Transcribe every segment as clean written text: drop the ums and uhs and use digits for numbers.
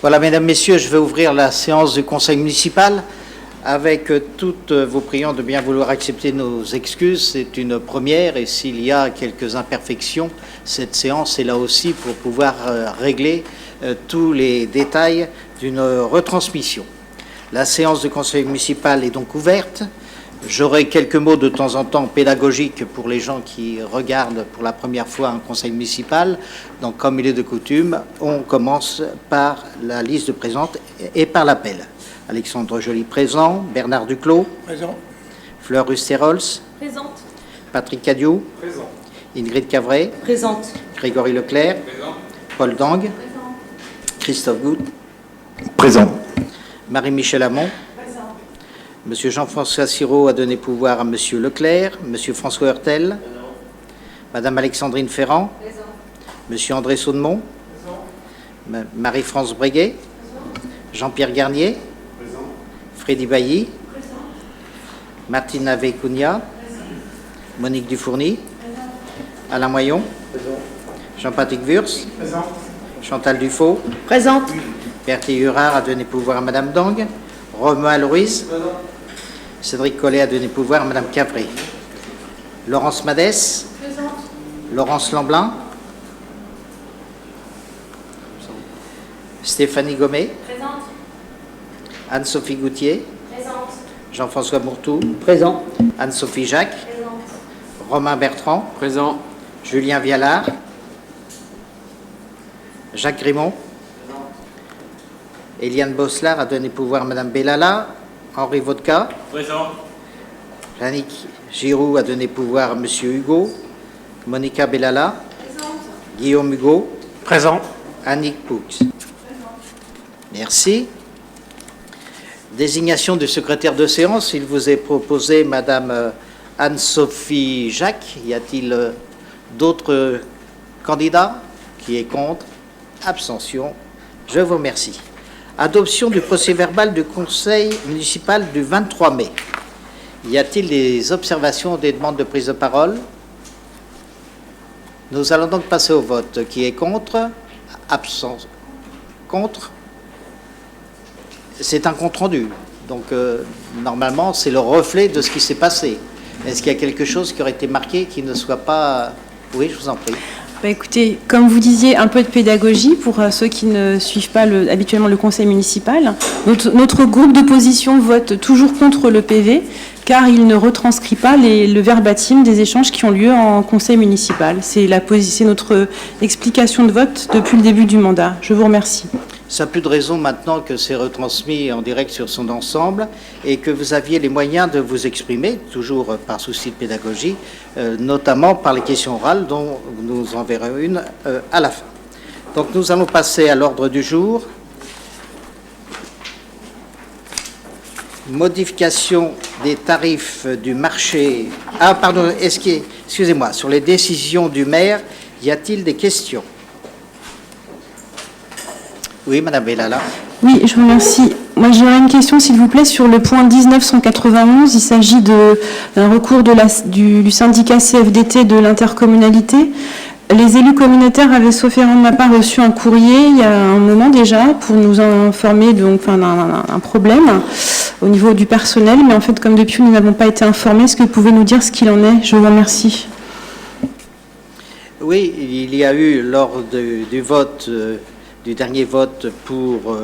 Voilà, mesdames, messieurs, je vais ouvrir la séance du conseil municipal avec toutes vos priants de bien vouloir accepter nos excuses. C'est une première et s'il y a quelques imperfections, cette séance est là aussi pour pouvoir régler tous les détails d'une retransmission. La séance du conseil municipal est donc ouverte. J'aurai quelques mots de temps en temps pédagogiques pour les gens qui regardent pour la première fois un conseil municipal. Donc, comme il est de coutume, on commence par la liste de présentes et par l'appel. Alexandre Joly, présent. Bernard Duclos. Présent. Fleur Rusterols. Présente. Patrick Cadiou. Présent. Ingrid Cavray. Présente. Grégory Leclerc. Présent. Paul Dang. Présente. Christophe Goutte. Présent. Marie-Michel Hamon. Monsieur Jean-François Sirot a donné pouvoir à Monsieur Leclerc, Monsieur François Heurtel, Madame Alexandrine Ferrand, Monsieur André Saudemont, Marie-France Breguet, Jean-Pierre Garnier, Freddy Bailly, Martine Avecugna, Monique Dufourny, Alain Moyon, Jean-Patrick Wurz, Chantal Dufaux, Présente. Berthe Hurard a donné pouvoir à Madame Dang, Romain Louise, Cédric Collet a donné pouvoir à Madame Cavré. Laurence Madès. Présente. Laurence Lamblin. Stéphanie Gomet. Présente. Anne-Sophie Goutier. Présente. Jean-François Mourtou. Présent. Anne-Sophie Jacques. Présente. Romain Bertrand. Présent. Julien Vialard. Jacques Grimont. Eliane Bosselard a donné pouvoir à Madame Bellala. Henri Vodka. Présent. Yannick Giroux a donné pouvoir à Monsieur Hugo. Monica Bellala. Présente. Guillaume Hugo. Présent. Annick Poux. Merci. Désignation du secrétaire de séance. Il vous est proposé Madame Anne-Sophie Jacques. Y a-t-il d'autres candidats? Qui est contre? Abstention. Je vous remercie. Adoption du procès-verbal du conseil municipal du 23 mai. Y a-t-il des observations ou des demandes de prise de parole? Nous allons donc passer au vote. Qui est contre? Absence. Contre? C'est un compte-rendu. Donc, normalement, c'est le reflet de ce qui s'est passé. Est-ce qu'il y a quelque chose qui aurait été marqué qui ne soit pas... Oui, je vous en prie. Écoutez, comme vous disiez, un peu de pédagogie pour ceux qui ne suivent pas habituellement le conseil municipal. Notre groupe d'opposition vote toujours contre le PV car il ne retranscrit pas le verbatim des échanges qui ont lieu en conseil municipal. C'est notre explication de vote depuis le début du mandat. Je vous remercie. Ça n'a plus de raison maintenant que c'est retransmis en direct sur son ensemble et que vous aviez les moyens de vous exprimer, toujours par souci de pédagogie, notamment par les questions orales dont nous en verrons une à la fin. Donc nous allons passer à l'ordre du jour. Modification des tarifs du marché. Ah, pardon, excusez-moi, sur les décisions du maire, y a-t-il des questions? Oui, Madame Bellala. Oui, je vous remercie. Moi, j'aurais une question, s'il vous plaît, sur le point 1991. Il s'agit d'un recours du syndicat CFDT de l'intercommunalité. Les élus communautaires avaient, sauf erreur de ma part, reçu un courrier il y a un moment déjà pour nous informer d'un problème au niveau du personnel. Mais en fait, comme depuis, nous n'avons pas été informés, est-ce que vous pouvez nous dire ce qu'il en est? Je vous remercie. Oui, il y a eu, lors du vote... du dernier vote pour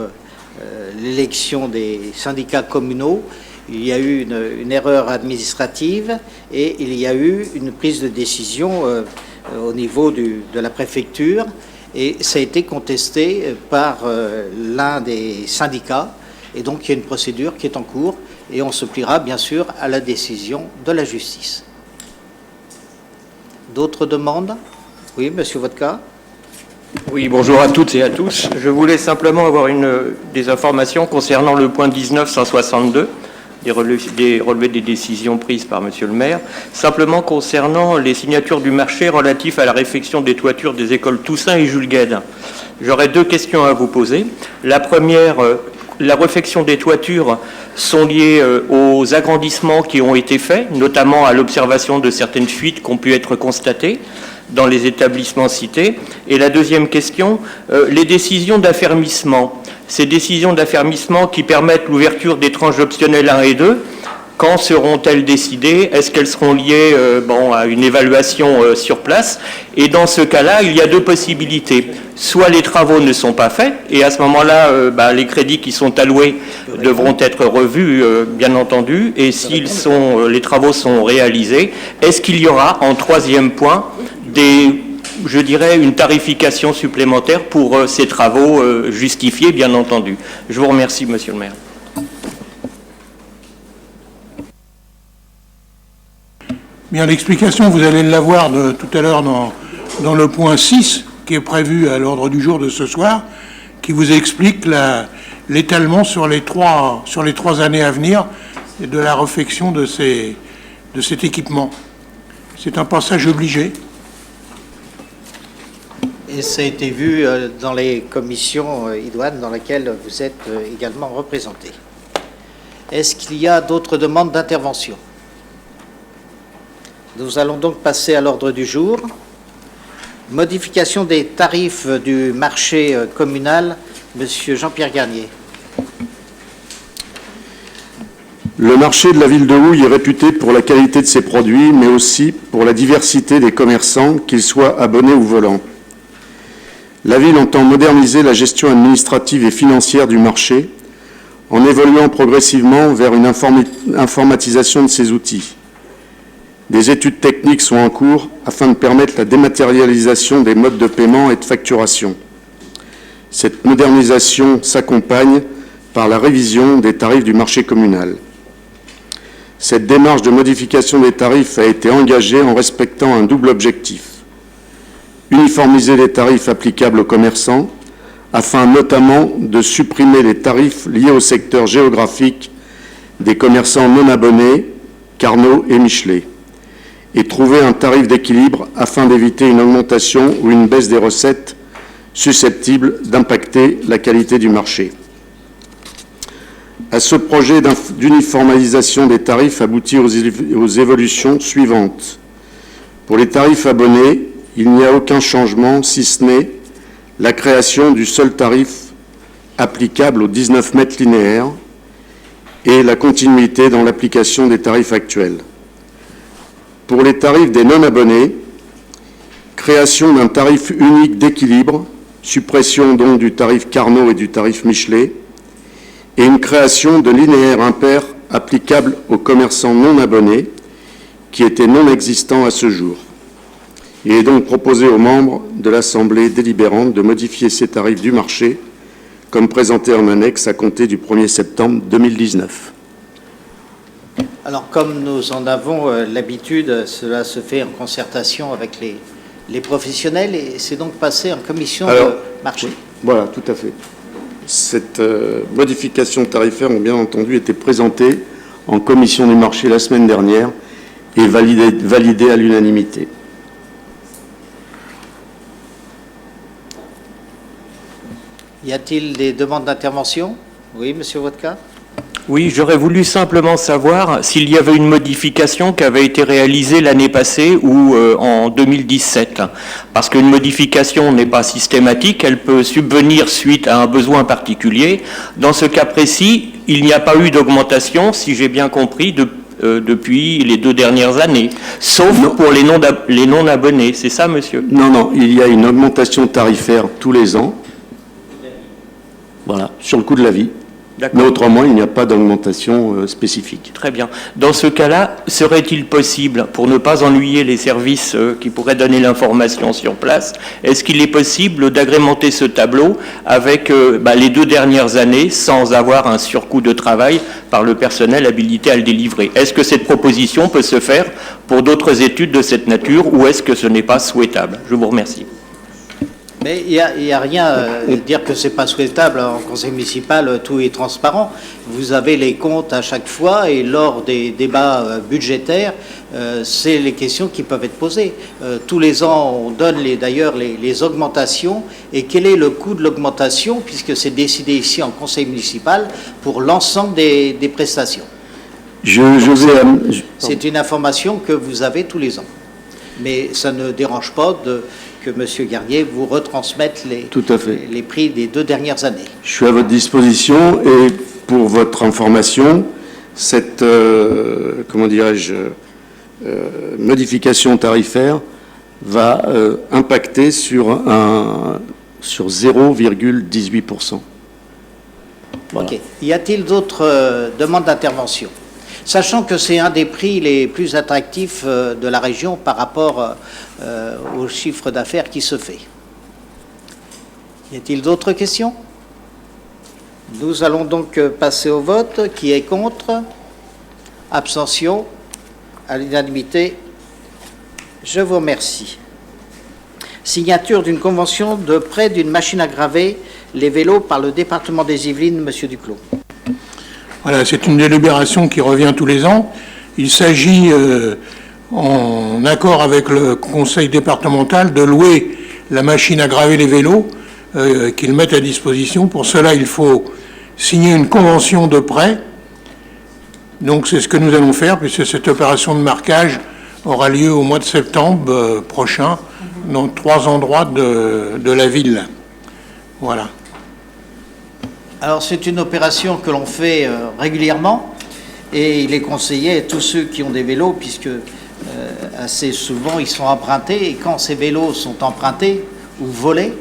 l'élection des syndicats communaux, il y a eu une erreur administrative et il y a eu une prise de décision au niveau de la préfecture et ça a été contesté par l'un des syndicats et donc il y a une procédure qui est en cours et on se pliera bien sûr à la décision de la justice. D'autres demandes? Oui, Monsieur Vodka. Oui, bonjour à toutes et à tous. Je voulais simplement avoir des informations concernant le point 1962, des relevés des décisions prises par Monsieur le maire, simplement concernant les signatures du marché relatifs à la réfection des toitures des écoles Toussaint et Jules Guesde. J'aurais deux questions à vous poser. La première, la réfection des toitures sont liées aux agrandissements qui ont été faits, notamment à l'observation de certaines fuites qui ont pu être constatées dans les établissements cités. Et la deuxième question, les décisions d'affermissement, Ces décisions d'affermissement qui permettent l'ouverture des tranches optionnelles 1 et 2, quand seront-elles décidées? Est-ce qu'elles seront liées à une évaluation sur place? Et dans ce cas-là, il y a deux possibilités. Soit les travaux ne sont pas faits, et à ce moment-là, les crédits qui sont alloués devront être revus, bien entendu, et si les travaux sont réalisés, est-ce qu'il y aura, en troisième point, une tarification supplémentaire pour ces travaux justifiés, bien entendu? Je vous remercie, Monsieur le maire. Bien, l'explication, vous allez l'avoir tout à l'heure dans le point 6, qui est prévu à l'ordre du jour de ce soir, qui vous explique l'étalement sur les trois années à venir de la réfection de cet équipement. C'est un passage obligé. Et ça a été vu dans les commissions idoines dans lesquelles vous êtes également représentés. Est-ce qu'il y a d'autres demandes d'intervention? Nous allons donc passer à l'ordre du jour. Modification des tarifs du marché communal. Monsieur Jean-Pierre Garnier. Le marché de la ville de Houille est réputé pour la qualité de ses produits, mais aussi pour la diversité des commerçants, qu'ils soient abonnés ou volants. La ville entend moderniser la gestion administrative et financière du marché en évoluant progressivement vers une informatisation de ses outils. Des études techniques sont en cours afin de permettre la dématérialisation des modes de paiement et de facturation. Cette modernisation s'accompagne par la révision des tarifs du marché communal. Cette démarche de modification des tarifs a été engagée en respectant un double objectif. Uniformiser les tarifs applicables aux commerçants, afin notamment de supprimer les tarifs liés au secteur géographique des commerçants non abonnés, Carnot et Michelet, et trouver un tarif d'équilibre afin d'éviter une augmentation ou une baisse des recettes susceptibles d'impacter la qualité du marché. À ce projet d'uniformisation des tarifs aboutit aux évolutions suivantes. Pour les tarifs abonnés, il n'y a aucun changement, si ce n'est la création du seul tarif applicable aux 19 mètres linéaires et la continuité dans l'application des tarifs actuels. Pour les tarifs des non-abonnés, création d'un tarif unique d'équilibre, suppression donc du tarif Carnot et du tarif Michelet, et une création de linéaires impairs applicables aux commerçants non abonnés, qui étaient non existants à ce jour. Il est donc proposé aux membres de l'Assemblée délibérante de modifier ces tarifs du marché, comme présenté en annexe à compter du 1er septembre 2019. Alors, comme nous en avons l'habitude, cela se fait en concertation avec les professionnels et c'est donc passé en commission de marché. Voilà, tout à fait. Cette modification tarifaire ont bien entendu été présentée en commission du marché la semaine dernière et validée à l'unanimité. Y a-t-il des demandes d'intervention? Oui, Monsieur Vodka. Oui, j'aurais voulu simplement savoir s'il y avait une modification qui avait été réalisée l'année passée ou en 2017. Parce qu'une modification n'est pas systématique, elle peut subvenir suite à un besoin particulier. Dans ce cas précis, il n'y a pas eu d'augmentation, si j'ai bien compris, depuis les 2 dernières années, sauf pour les non-abonnés. C'est ça, monsieur? Non, il y a une augmentation tarifaire tous les ans. Voilà, sur le coût de la vie. Mais autrement, il n'y a pas d'augmentation spécifique. Très bien. Dans ce cas-là, serait-il possible, pour ne pas ennuyer les services qui pourraient donner l'information sur place, est-ce qu'il est possible d'agrémenter ce tableau avec les 2 dernières années sans avoir un surcoût de travail par le personnel habilité à le délivrer? Est-ce que cette proposition peut se faire pour d'autres études de cette nature ou est-ce que ce n'est pas souhaitable? Je vous remercie. Mais il n'y a rien à dire que ce n'est pas souhaitable. En conseil municipal, tout est transparent. Vous avez les comptes à chaque fois et lors des débats budgétaires, c'est les questions qui peuvent être posées. Tous les ans, on donne d'ailleurs les augmentations. Et quel est le coût de l'augmentation, puisque c'est décidé ici en conseil municipal, pour l'ensemble des prestations? C'est une information que vous avez tous les ans. Mais ça ne dérange pas que M. Garnier vous retransmette Tout à fait. les prix des 2 dernières années. Je suis à votre disposition et pour votre information, cette modification tarifaire va impacter sur 0,18%. Voilà. Ok. Y a-t-il d'autres demandes d'intervention? Sachant que c'est un des prix les plus attractifs de la région par rapport au chiffre d'affaires qui se fait. Y a-t-il d'autres questions? Nous allons donc passer au vote. Qui est contre? Abstention? À l'unanimité. Je vous remercie. Signature d'une convention de prêt d'une machine à graver les vélos par le département des Yvelines, Monsieur Duclos. Voilà, c'est une délibération qui revient tous les ans. Il s'agit, en accord avec le conseil départemental, de louer la machine à graver les vélos qu'ils mettent à disposition. Pour cela, il faut signer une convention de prêt. Donc c'est ce que nous allons faire, puisque cette opération de marquage aura lieu au mois de septembre prochain dans 3 endroits de la ville. Voilà. Alors c'est une opération que l'on fait régulièrement et il est conseillé à tous ceux qui ont des vélos, puisque assez souvent ils sont empruntés, et quand ces vélos sont empruntés ou volés,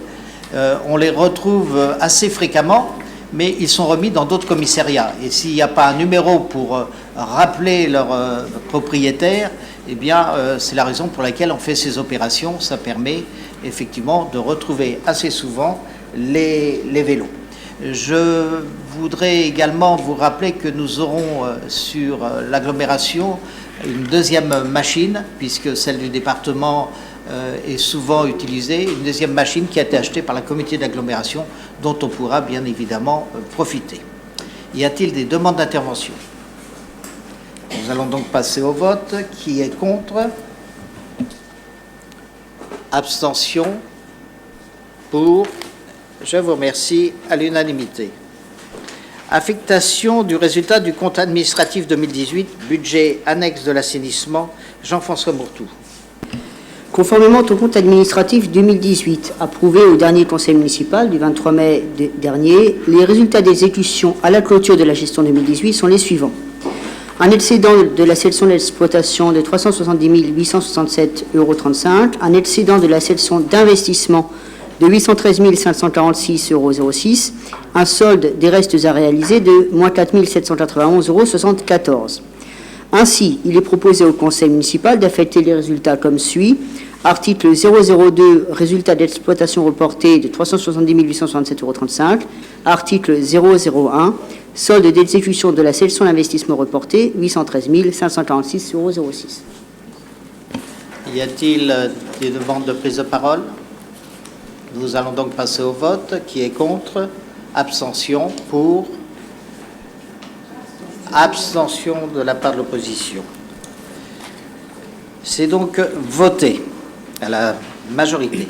on les retrouve assez fréquemment, mais ils sont remis dans d'autres commissariats. Et s'il n'y a pas un numéro pour rappeler leur propriétaire, eh bien c'est la raison pour laquelle on fait ces opérations. Ça permet effectivement de retrouver assez souvent les vélos. Je voudrais également vous rappeler que nous aurons sur l'agglomération une deuxième machine, puisque celle du département est souvent utilisée, une deuxième machine qui a été achetée par la communauté d'agglomération, dont on pourra bien évidemment profiter. Y a-t-il des demandes d'intervention? Nous allons donc passer au vote. Qui est contre? Abstention? Pour? Je vous remercie. À l'unanimité. Affectation du résultat du compte administratif 2018, budget annexe de l'assainissement. Jean-François Bourtou. Conformément au compte administratif 2018, approuvé au dernier conseil municipal du 23 mai dernier, les résultats d'exécution à la clôture de la gestion 2018 sont les suivants. Un excédent de la section d'exploitation de 370 867,35 €, un excédent de la section d'investissement de 813 546,06 €, un solde des restes à réaliser de moins 4 791,74 €. Ainsi, il est proposé au conseil municipal d'affecter les résultats comme suit. Article 002, résultat d'exploitation reporté de 370 867,35 €. Article 001, solde d'exécution de la section d'investissement reporté, 813 546,06 €. Y a-t-il des demandes de prise de parole? Nous allons donc passer au vote. Qui est contre? Abstention? Pour? Abstention de la part de l'opposition. C'est donc voté à la majorité.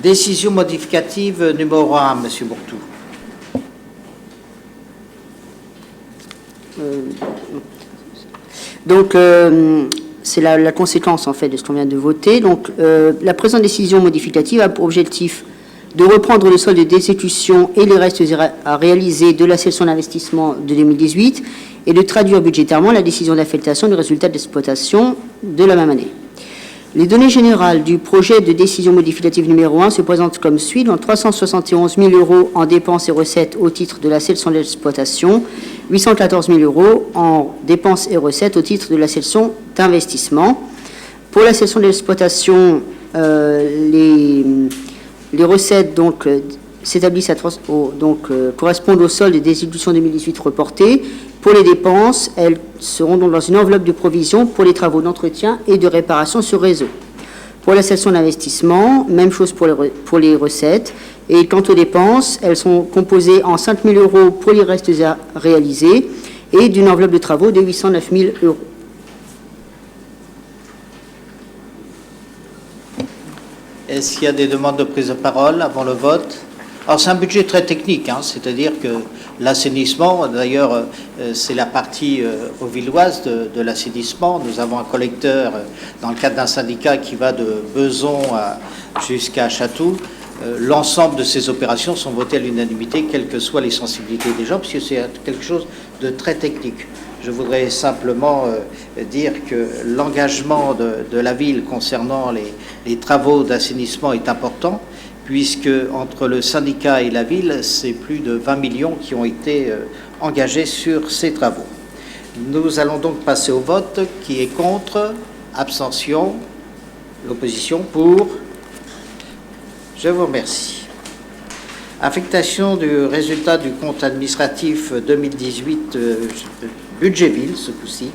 Décision modificative numéro 1, M. Bourtou. Donc, c'est la conséquence, en fait, de ce qu'on vient de voter. Donc, la présente décision modificative a pour objectif de reprendre le solde d'exécution et les restes à réaliser de la section d'investissement de 2018 et de traduire budgétairement la décision d'affectation du résultat d'exploitation de la même année. Les données générales du projet de décision modificative numéro 1 se présentent comme suit. Donc 371 000 € en dépenses et recettes au titre de la section d'exploitation, 814 000 € en dépenses et recettes au titre de la section d'investissement. Pour la section d'exploitation, les recettes donc s'établissent correspondent au solde des exécutions 2018 reportées. Pour les dépenses, elles seront donc dans une enveloppe de provision pour les travaux d'entretien et de réparation sur réseau. Pour la section d'investissement, même chose pour les recettes. Et quant aux dépenses, elles sont composées en 5 000 € pour les restes à réaliser et d'une enveloppe de travaux de 809 000 €. Est-ce qu'il y a des demandes de prise de parole avant le vote? Alors c'est un budget très technique, hein, c'est-à-dire que l'assainissement, d'ailleurs c'est la partie auvilloise de l'assainissement. Nous avons un collecteur dans le cadre d'un syndicat qui va de Beson jusqu'à Chatou. L'ensemble de ces opérations sont votées à l'unanimité, quelles que soient les sensibilités des gens, parce que c'est quelque chose de très technique. Je voudrais simplement dire que l'engagement de la ville concernant les travaux d'assainissement est important, puisque entre le syndicat et la ville, c'est plus de 20 millions qui ont été engagés sur ces travaux. Nous allons donc passer au vote. Qui est contre? Abstention? L'opposition pour? Je vous remercie. Affectation du résultat du compte administratif 2018, budget ville, ce coup-ci.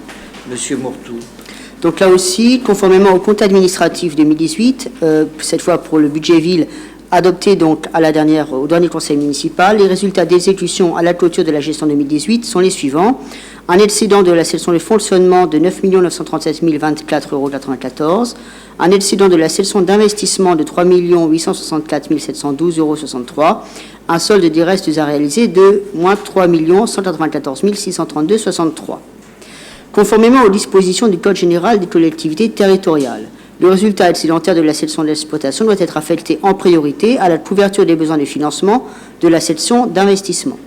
Monsieur Mourtou. Donc là aussi, conformément au compte administratif 2018, cette fois pour le budget ville, adopté donc au dernier conseil municipal, les résultats d'exécution à la clôture de la gestion 2018 sont les suivants. Un excédent de la section de fonctionnement de 9 937 024,94 €, un excédent de la section d'investissement de 3 864 712,63 €, un solde des restes à réaliser de moins 3 194 632,63 €. Conformément aux dispositions du Code général des collectivités territoriales, le résultat excédentaire de la section d'exploitation doit être affecté en priorité à la couverture des besoins de financement de la section d'investissement.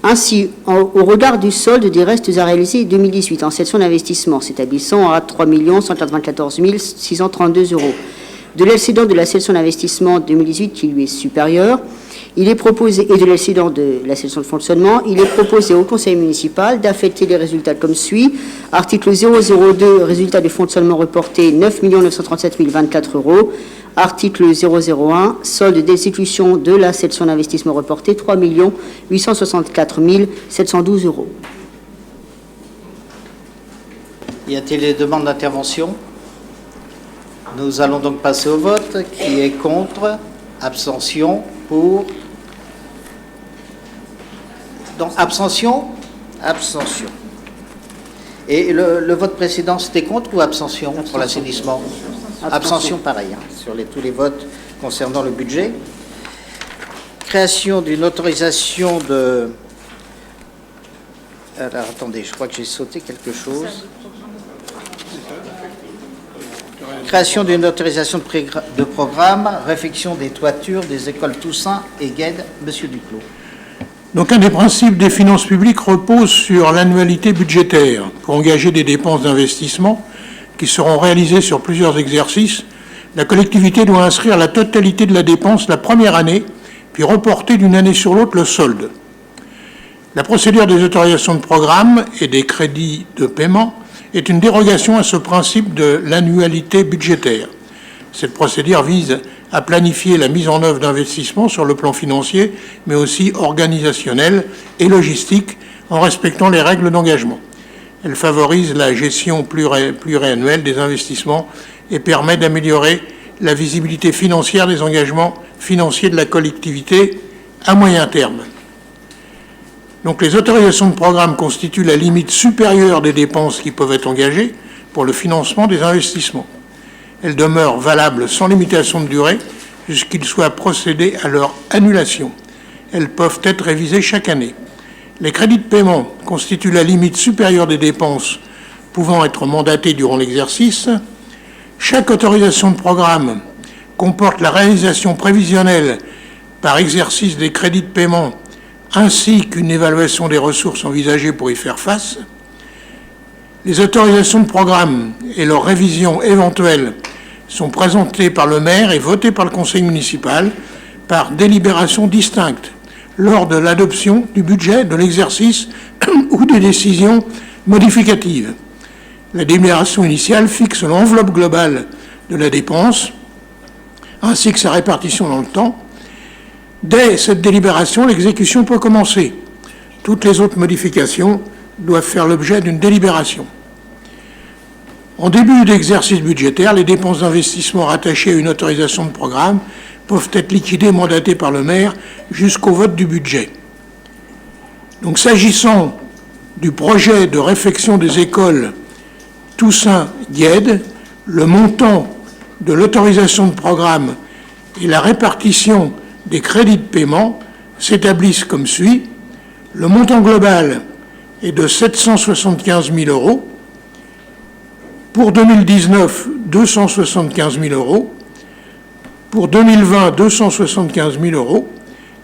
Ainsi, au regard du solde des restes à réaliser 2018 en section d'investissement s'établissant à 3 194 632 €, de l'excédent de la section d'investissement 2018 qui lui est supérieur, il est proposé, et de l'excédent de la section de fonctionnement, il est proposé au conseil municipal d'affecter les résultats comme suit. Article 002, résultat du fonctionnement reporté, 9 937 024 €. Article 001, solde d'exécution de la section d'investissement reporté, 3 864 712 €. Y a-t-il des demandes d'intervention? Nous allons donc passer au vote. Qui est contre? Abstention? Pour? Donc, abstention? Abstention. Et le vote précédent, c'était contre ou abstention pour l'assainissement? Abstention, pareil, hein, sur tous les votes concernant le budget. Création d'une autorisation de... Alors, attendez, je crois que j'ai sauté quelque chose. Création d'une autorisation de programme, réfection des toitures des écoles Toussaint et Gued. Monsieur Duclos. Donc, un des principes des finances publiques repose sur l'annualité budgétaire pour engager des dépenses d'investissement qui seront réalisées sur plusieurs exercices. La collectivité doit inscrire la totalité de la dépense la première année, puis reporter d'une année sur l'autre le solde. La procédure des autorisations de programme et des crédits de paiement est une dérogation à ce principe de l'annualité budgétaire. Cette procédure vise à planifier la mise en œuvre d'investissements sur le plan financier, mais aussi organisationnel et logistique, en respectant les règles d'engagement. Elle favorise la gestion pluriannuelle des investissements et permet d'améliorer la visibilité financière des engagements financiers de la collectivité à moyen terme. Donc, les autorisations de programme constituent la limite supérieure des dépenses qui peuvent être engagées pour le financement des investissements. Elles demeurent valables sans limitation de durée jusqu'il soit procédé à leur annulation. Elles peuvent être révisées chaque année. Les crédits de paiement constituent la limite supérieure des dépenses pouvant être mandatées durant l'exercice. Chaque autorisation de programme comporte la réalisation prévisionnelle par exercice des crédits de paiement ainsi qu'une évaluation des ressources envisagées pour y faire face. Les autorisations de programme et leur révision éventuelle sont présentées par le maire et votées par le conseil municipal par délibération distincte lors de l'adoption du budget de l'exercice ou des décisions modificatives. La délibération initiale fixe l'enveloppe globale de la dépense ainsi que sa répartition dans le temps. Dès cette délibération, l'exécution peut commencer. Toutes les autres modifications doivent faire l'objet d'une délibération. En début d'exercice budgétaire, les dépenses d'investissement rattachées à une autorisation de programme peuvent être liquidées et mandatées par le maire jusqu'au vote du budget. Donc, s'agissant du projet de réfection des écoles Toussaint-Gued, le montant de l'autorisation de programme et la répartition des crédits de paiement s'établissent comme suit. Le montant global est de 775 000 euros. Pour 2019, 275 000 euros. Pour 2020, 275 000 euros.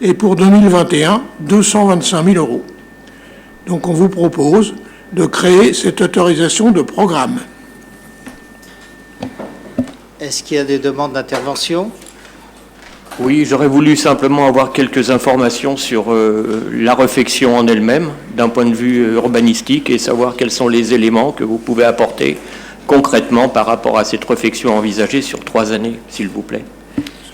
Et pour 2021, 225 000 euros. Donc on vous propose de créer cette autorisation de programme. Est-ce qu'il y a des demandes d'intervention? Oui, j'aurais voulu simplement avoir quelques informations sur la réfection en elle-même, d'un point de vue urbanistique, et savoir quels sont les éléments que vous pouvez apporter concrètement par rapport à cette réfection envisagée sur 3 années, s'il vous plaît.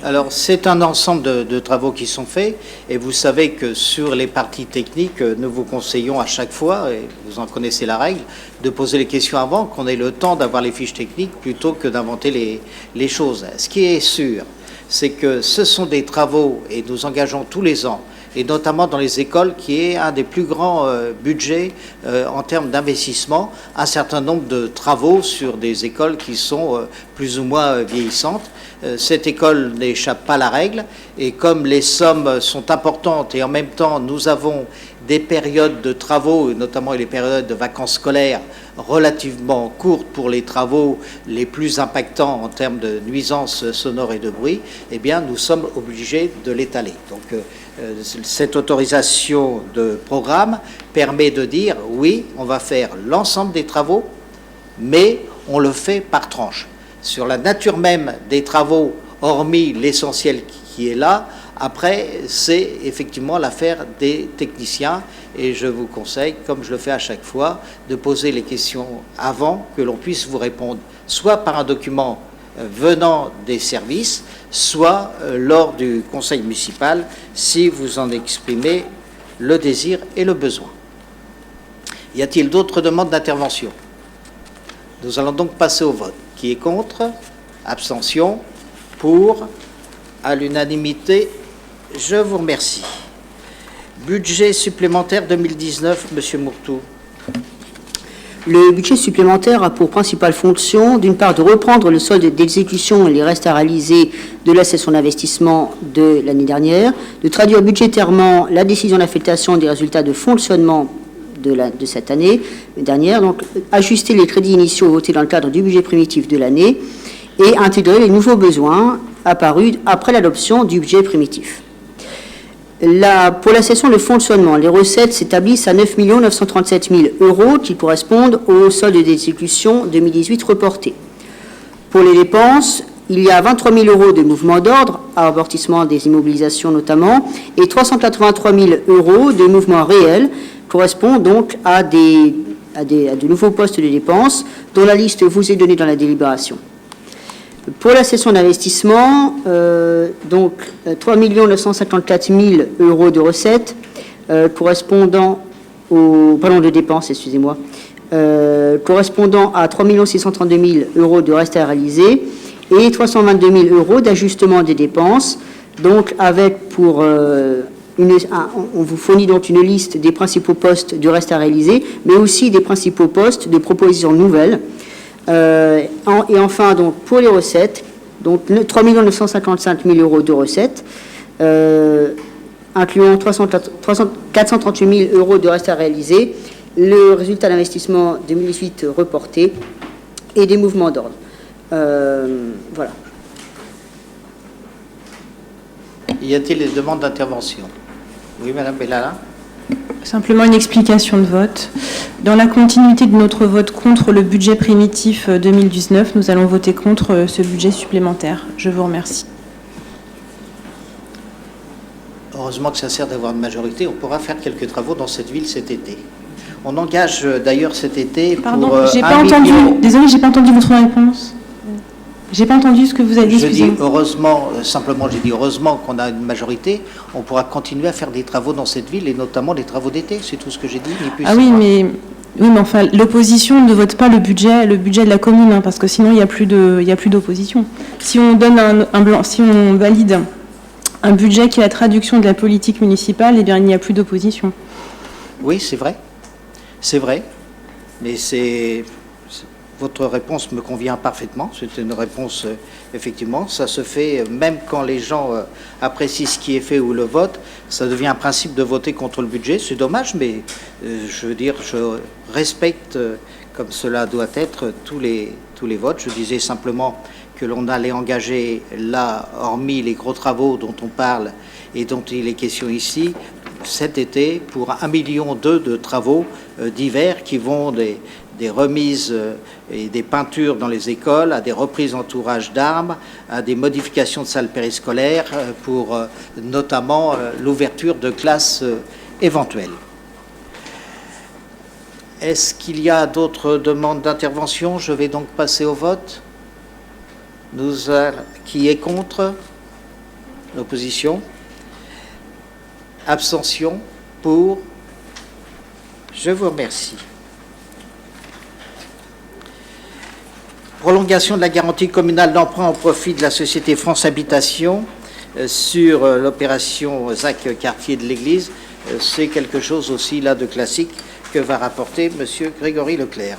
Alors, c'est un ensemble de travaux qui sont faits, et vous savez que sur les parties techniques, nous vous conseillons à chaque fois, et vous en connaissez la règle, de poser les questions avant, qu'on ait le temps d'avoir les fiches techniques plutôt que d'inventer les choses. Ce qui est sûr, c'est que ce sont des travaux, et nous engageons tous les ans, et notamment dans les écoles, qui est un des plus grands budgets en termes d'investissement, un certain nombre de travaux sur des écoles qui sont plus ou moins vieillissantes. Cette école n'échappe pas à la règle, et comme les sommes sont importantes, et en même temps nous avons des périodes de travaux, notamment les périodes de vacances scolaires relativement courtes pour les travaux les plus impactants en termes de nuisances sonores et de bruit, eh bien nous sommes obligés de l'étaler. Donc cette autorisation de programme permet de dire oui, on va faire l'ensemble des travaux, mais on le fait par tranche. Sur la nature même des travaux, hormis l'essentiel qui est là, après, c'est effectivement l'affaire des techniciens, et je vous conseille, comme je le fais à chaque fois, de poser les questions avant que l'on puisse vous répondre, soit par un document venant des services, soit lors du conseil municipal, si vous en exprimez le désir et le besoin. Y a-t-il d'autres demandes d'intervention? Nous allons donc passer au vote. Qui est contre? Abstention? Pour? À l'unanimité? Je vous remercie. Budget supplémentaire 2019, Monsieur Mourtou. Le budget supplémentaire a pour principale fonction, d'une part, de reprendre le solde d'exécution et les restes à réaliser de la session d'investissement de l'année dernière, de traduire budgétairement la décision d'affectation des résultats de fonctionnement de cette année dernière, donc ajuster les crédits initiaux votés dans le cadre du budget primitif de l'année et intégrer les nouveaux besoins apparus après l'adoption du budget primitif. Pour la session de fonctionnement, les recettes s'établissent à 9 937 000 euros qui correspondent au solde d'exécution 2018 reporté. Pour les dépenses, il y a 23 000 euros de mouvement d'ordre, amortissement des immobilisations notamment, et 383 000 euros de mouvement réel, correspond donc à de nouveaux postes de dépenses dont la liste vous est donnée dans la délibération. Pour la session d'investissement, donc 3 954 000 euros de recettes correspondant de dépenses, excusez-moi, correspondant à 3 632 000 euros de reste à réaliser et 322 000 euros d'ajustement des dépenses, donc avec pour on vous fournit donc une liste des principaux postes du reste à réaliser, mais aussi des principaux postes de propositions nouvelles. Et enfin, donc, pour les recettes, donc 3 955 000 euros de recettes, incluant 438 000 euros de reste à réaliser, le résultat d'investissement 2018 reporté et des mouvements d'ordre. Voilà. Y a-t-il des demandes d'intervention? Oui, Madame Bellala. Simplement une explication de vote. Dans la continuité de notre vote contre le budget primitif 2019, nous allons voter contre ce budget supplémentaire. Je vous remercie. Heureusement que ça sert d'avoir une majorité. On pourra faire quelques travaux dans cette ville cet été. On engage d'ailleurs cet été Pardon, pour j'ai pas entendu. Désolée, j'ai pas entendu votre réponse. J'ai pas entendu ce que vous avez dit. Je dis heureusement, simplement j'ai dit heureusement qu'on a une majorité, on pourra continuer à faire des travaux dans cette ville et notamment les travaux d'été, c'est tout ce que j'ai dit, ni plus. Ah oui, mais enfin l'opposition ne vote pas le budget de la commune, hein, parce que sinon il n'y a plus d'opposition. Si on donne un blanc, si on valide un budget qui est la traduction de la politique municipale, eh bien il n'y a plus d'opposition. Oui, c'est vrai, mais votre réponse me convient parfaitement. C'est une réponse, effectivement. Ça se fait, même quand les gens apprécient ce qui est fait ou le vote, ça devient un principe de voter contre le budget. C'est dommage, mais je veux dire, je respecte, comme cela doit être, tous les votes. Je disais simplement que l'on allait engager là, hormis les gros travaux dont on parle et dont il est question ici, cet été, pour 1,2 million de travaux divers qui vont des remises et des peintures dans les écoles, à des reprises d'entourage d'arbres, à des modifications de salles périscolaires pour notamment l'ouverture de classes éventuelles. Est-ce qu'il y a d'autres demandes d'intervention? Je vais donc passer au vote. Qui est contre? L'opposition? Abstention? Pour? Je vous remercie. Prolongation de la garantie communale d'emprunt au profit de la société France Habitation sur l'opération ZAC quartier de l'Église. C'est quelque chose aussi là de classique que va rapporter Monsieur Grégory Leclerc.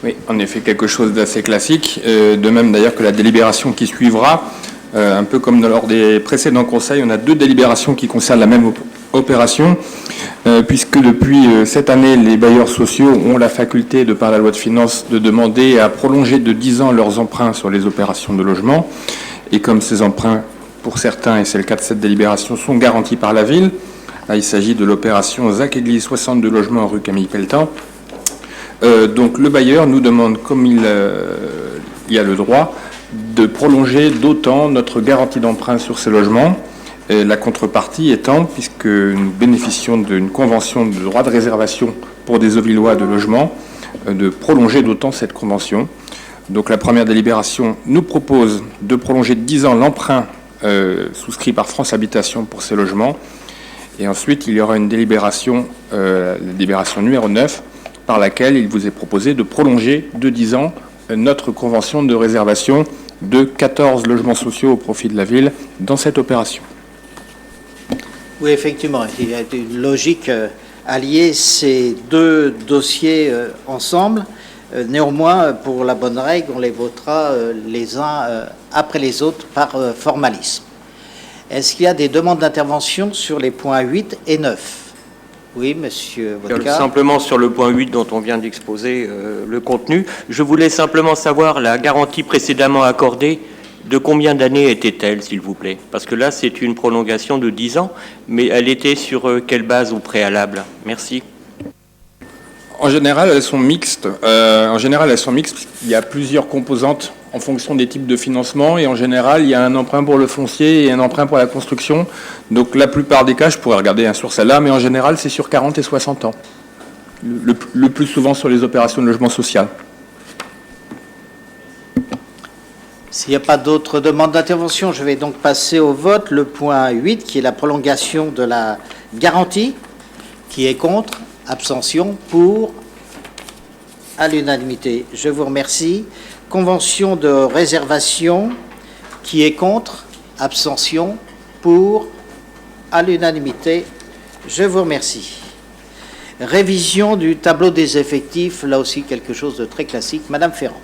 Oui, en effet, quelque chose d'assez classique, de même d'ailleurs que la délibération qui suivra. Un peu comme lors des précédents conseils, on a 2 délibérations qui concernent la même opération, puisque depuis cette année, les bailleurs sociaux ont la faculté, de par la loi de finances, de demander à prolonger de 10 ans leurs emprunts sur les opérations de logement. Et comme ces emprunts, pour certains, et c'est le cas de cette délibération, sont garantis par la ville, là, il s'agit de l'opération ZAC Église 62 logements rue Camille Pelletan. Donc le bailleur nous demande, comme il y a le droit, de prolonger d'autant notre garantie d'emprunt sur ces logements, et la contrepartie étant, puisque nous bénéficions d'une convention de droit de réservation pour des Auvillois de logement, de prolonger d'autant cette convention. Donc la première délibération nous propose de prolonger de 10 ans l'emprunt souscrit par France Habitation pour ces logements, et ensuite il y aura une délibération, la délibération numéro 9, par laquelle il vous est proposé de prolonger de 10 ans notre convention de réservation de 14 logements sociaux au profit de la ville dans cette opération. Oui, effectivement, il y a une logique à lier ces 2 dossiers ensemble. Néanmoins, pour la bonne règle, on les votera les uns après les autres par formalisme. Est-ce qu'il y a des demandes d'intervention sur les points 8 et 9 ? Oui, monsieur Vodka. Simplement sur le point 8 dont on vient d'exposer le contenu, je voulais simplement savoir la garantie précédemment accordée, de combien d'années était-elle, s'il vous plaît? Parce que là, c'est une prolongation de 10 ans, mais elle était sur quelle base au préalable? Merci. En général, elles sont mixtes. Il y a plusieurs composantes en fonction des types de financement, et en général, il y a un emprunt pour le foncier et un emprunt pour la construction. Donc la plupart des cas, je pourrais regarder sur celle-là, mais en général, c'est sur 40 et 60 ans. Le plus souvent sur les opérations de logement social. S'il n'y a pas d'autres demandes d'intervention, je vais donc passer au vote. Le point 8, qui est la prolongation de la garantie. Qui est contre? Abstention? Pour? À l'unanimité. Je vous remercie. Convention de réservation. Qui est contre? Abstention? Pour? À l'unanimité. Je vous remercie. Révision du tableau des effectifs. Là aussi, quelque chose de très classique. Madame Ferrand.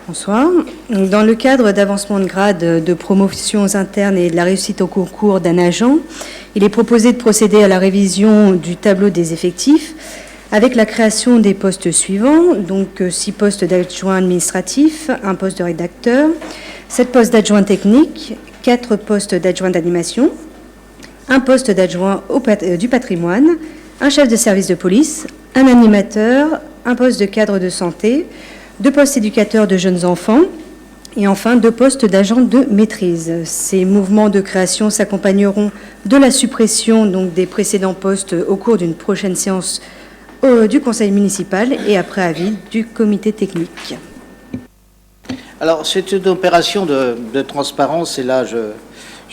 Bonsoir. Dans le cadre d'avancement de grade, de promotions internes et de la réussite au concours d'un agent, il est proposé de procéder à la révision du tableau des effectifs avec la création des postes suivants, donc 6 postes d'adjoint administratif, 1 poste de rédacteur, 7 postes d'adjoint technique, 4 postes d'adjoint d'animation, 1 poste d'adjoint du patrimoine, un chef de service de police, un animateur, 1 poste de cadre de santé, 2 postes éducateurs de jeunes enfants et enfin 2 postes d'agents de maîtrise. Ces mouvements de création s'accompagneront de la suppression donc, des précédents postes au cours d'une prochaine séance du conseil municipal et après avis du comité technique. Alors, c'est une opération de transparence et là, je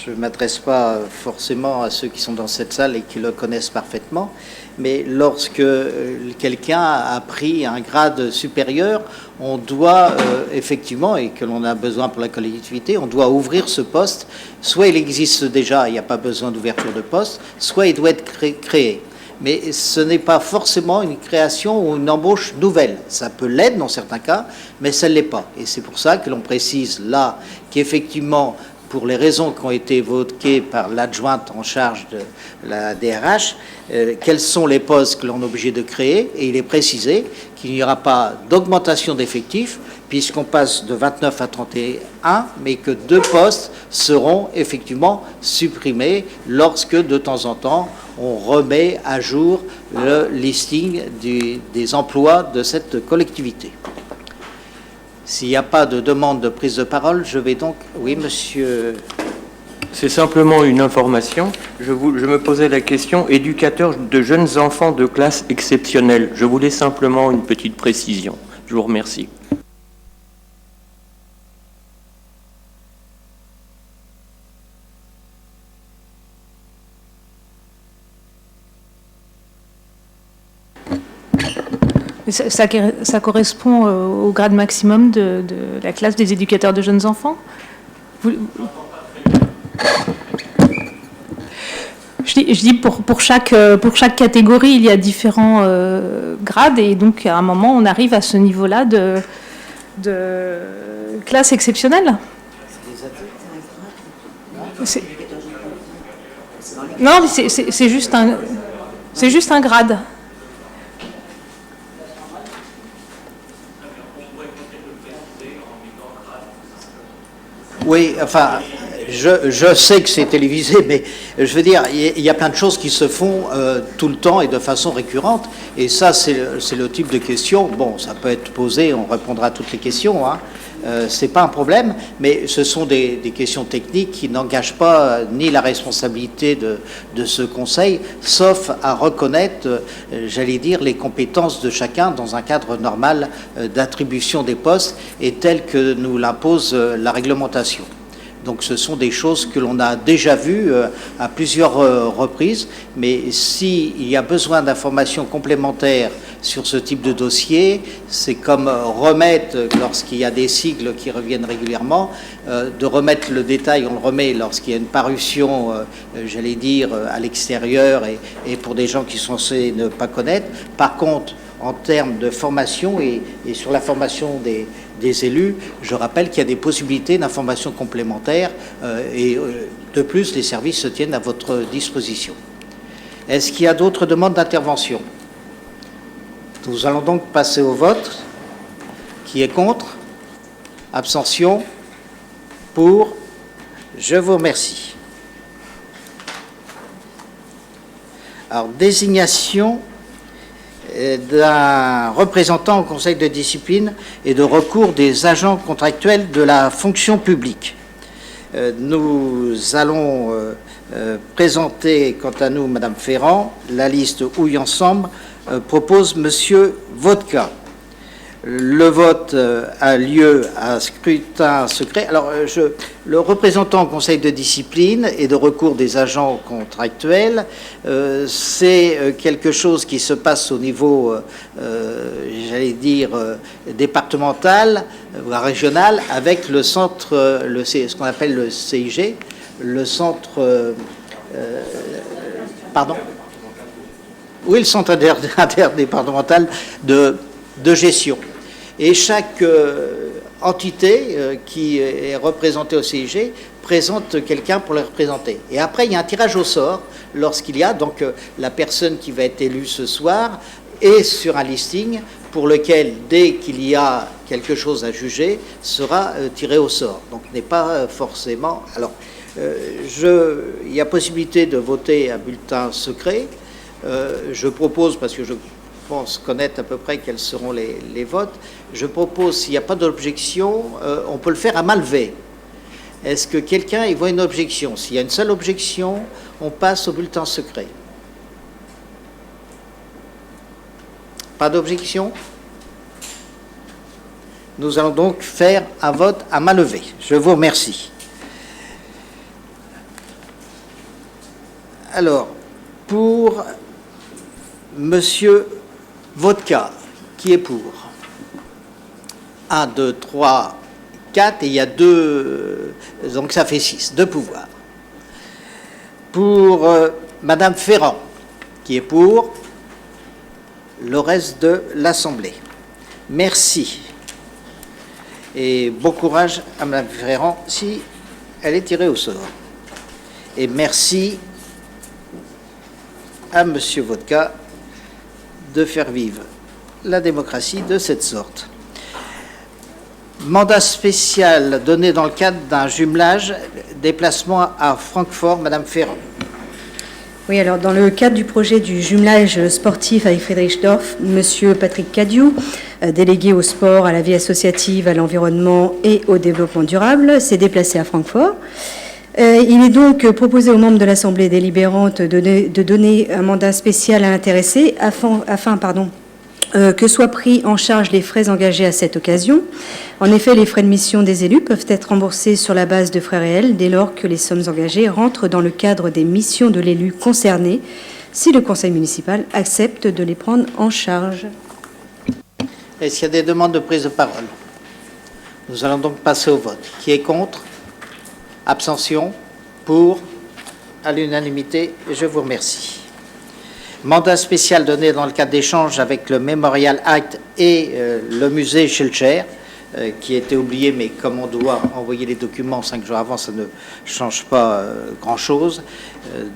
ne m'adresse pas forcément à ceux qui sont dans cette salle et qui le connaissent parfaitement, mais lorsque quelqu'un a pris un grade supérieur, on doit effectivement, et que l'on a besoin pour la collectivité, on doit ouvrir ce poste. Soit il existe déjà, il n'y a pas besoin d'ouverture de poste, soit il doit être créé. mais ce n'est pas forcément une création ou une embauche nouvelle. Ça peut l'être dans certains cas, mais ça ne l'est pas. Et c'est pour ça que l'on précise là qu'effectivement, pour les raisons qui ont été évoquées par l'adjointe en charge de la DRH, quels sont les postes que l'on est obligé de créer, et il est précisé qu'il n'y aura pas d'augmentation d'effectifs, puisqu'on passe de 29 à 31, mais que 2 postes seront effectivement supprimés lorsque, de temps en temps, on remet à jour le listing des emplois de cette collectivité. S'il n'y a pas de demande de prise de parole, je vais donc... Oui, monsieur... C'est simplement une information. Je me posais la question, éducateur de jeunes enfants de classe exceptionnelle. Je voulais simplement une petite précision. Je vous remercie. Ça correspond au grade maximum de la classe des éducateurs de jeunes enfants. Je dis pour chaque catégorie, il y a différents grades, et donc à un moment, on arrive à ce niveau-là de classe exceptionnelle. Non, c'est juste un grade. Oui, enfin, je sais que c'est télévisé, mais je veux dire, il y a plein de choses qui se font tout le temps et de façon récurrente. Et ça, c'est le type de question. Bon, ça peut être posé, on répondra à toutes les questions, hein. C'est pas un problème, mais ce sont des questions techniques qui n'engagent pas ni la responsabilité de ce conseil, sauf à reconnaître, j'allais dire, les compétences de chacun dans un cadre normal d'attribution des postes et tel que nous l'impose la réglementation. Donc ce sont des choses que l'on a déjà vues à plusieurs reprises, mais s'il y a besoin d'informations complémentaires sur ce type de dossier, c'est comme remettre, lorsqu'il y a des sigles qui reviennent régulièrement, de remettre le détail, on le remet lorsqu'il y a une parution, j'allais dire, à l'extérieur et pour des gens qui sont censés ne pas connaître. Par contre, en termes de formation et sur la formation des élus, je rappelle qu'il y a des possibilités d'information complémentaires et de plus, les services se tiennent à votre disposition. Est-ce qu'il y a d'autres demandes d'intervention? Nous allons donc passer au vote. Qui est contre? Abstention? Pour? Je vous remercie. Alors, désignation d'un représentant au Conseil de discipline et de recours des agents contractuels de la fonction publique. Nous allons présenter, quant à nous, Madame Ferrand. La liste Ouille Ensemble propose Monsieur Vodka. Le vote a lieu à scrutin secret. Alors, le représentant au Conseil de discipline et de recours des agents contractuels, c'est quelque chose qui se passe au niveau, j'allais dire, départemental ou régional, avec le centre, ce qu'on appelle le CIG, le centre, pardon, oui, le centre interdépartemental de gestion. Et chaque entité qui est représentée au CIG présente quelqu'un pour le représenter. Et après, il y a un tirage au sort lorsqu'il y a, donc la personne qui va être élue ce soir est sur un listing pour lequel, dès qu'il y a quelque chose à juger, sera tiré au sort. Donc, n'est pas forcément... Alors, il y a possibilité de voter à bulletin secret. Je propose, parce que je pense connaître à peu près quels seront les votes, je propose, s'il n'y a pas d'objection, on peut le faire à main levée. Est-ce que quelqu'un y voit une objection? S'il y a une seule objection, on passe au bulletin secret. Pas d'objection? Nous allons donc faire un vote à main levée. Je vous remercie. Alors, pour Monsieur Vodka, qui est pour? 1, 2, 3, 4, et il y a 2, donc ça fait 6, 2 pouvoirs. Pour Madame Ferrand, Qui est pour? Le reste de l'Assemblée. Merci. Et bon courage à Mme Ferrand si elle est tirée au sort. Et merci à M. Vodka de faire vivre la démocratie de cette sorte. Mandat spécial donné dans le cadre d'un jumelage, déplacement à Francfort, Mme Ferrand. Oui, alors dans le cadre du projet du jumelage sportif avec Friedrichsdorf, M. Patrick Cadiou, délégué au sport, à la vie associative, à l'environnement et au développement durable, s'est déplacé à Francfort. Il est donc proposé aux membres de l'Assemblée délibérante de donner un mandat spécial à l'intéressé afin que soient pris en charge les frais engagés à cette occasion. En effet, les frais de mission des élus peuvent être remboursés sur la base de frais réels dès lors que les sommes engagées rentrent dans le cadre des missions de l'élu concerné, si le conseil municipal accepte de les prendre en charge. Est-ce qu'il y a des demandes de prise de parole? Nous allons donc passer au vote. Qui est contre? Abstention? Pour? À l'unanimité, je vous remercie. Mandat spécial donné dans le cadre d'échanges avec le Memorial Act et le musée Schellcher, qui était oublié, mais comme on doit envoyer les documents 5 jours avant, ça ne change pas grand-chose.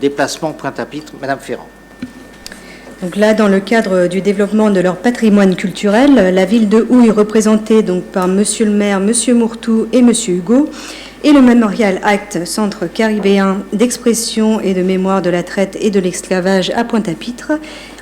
Déplacement Pointe-à-Pitre, Madame Ferrand. Donc là, dans le cadre du développement de leur patrimoine culturel, la ville de Houille, représentée donc par Monsieur le maire, Monsieur Mourtou et Monsieur Hugo, et le Memorial Act, centre caribéen d'expression et de mémoire de la traite et de l'esclavage à Pointe-à-Pitre,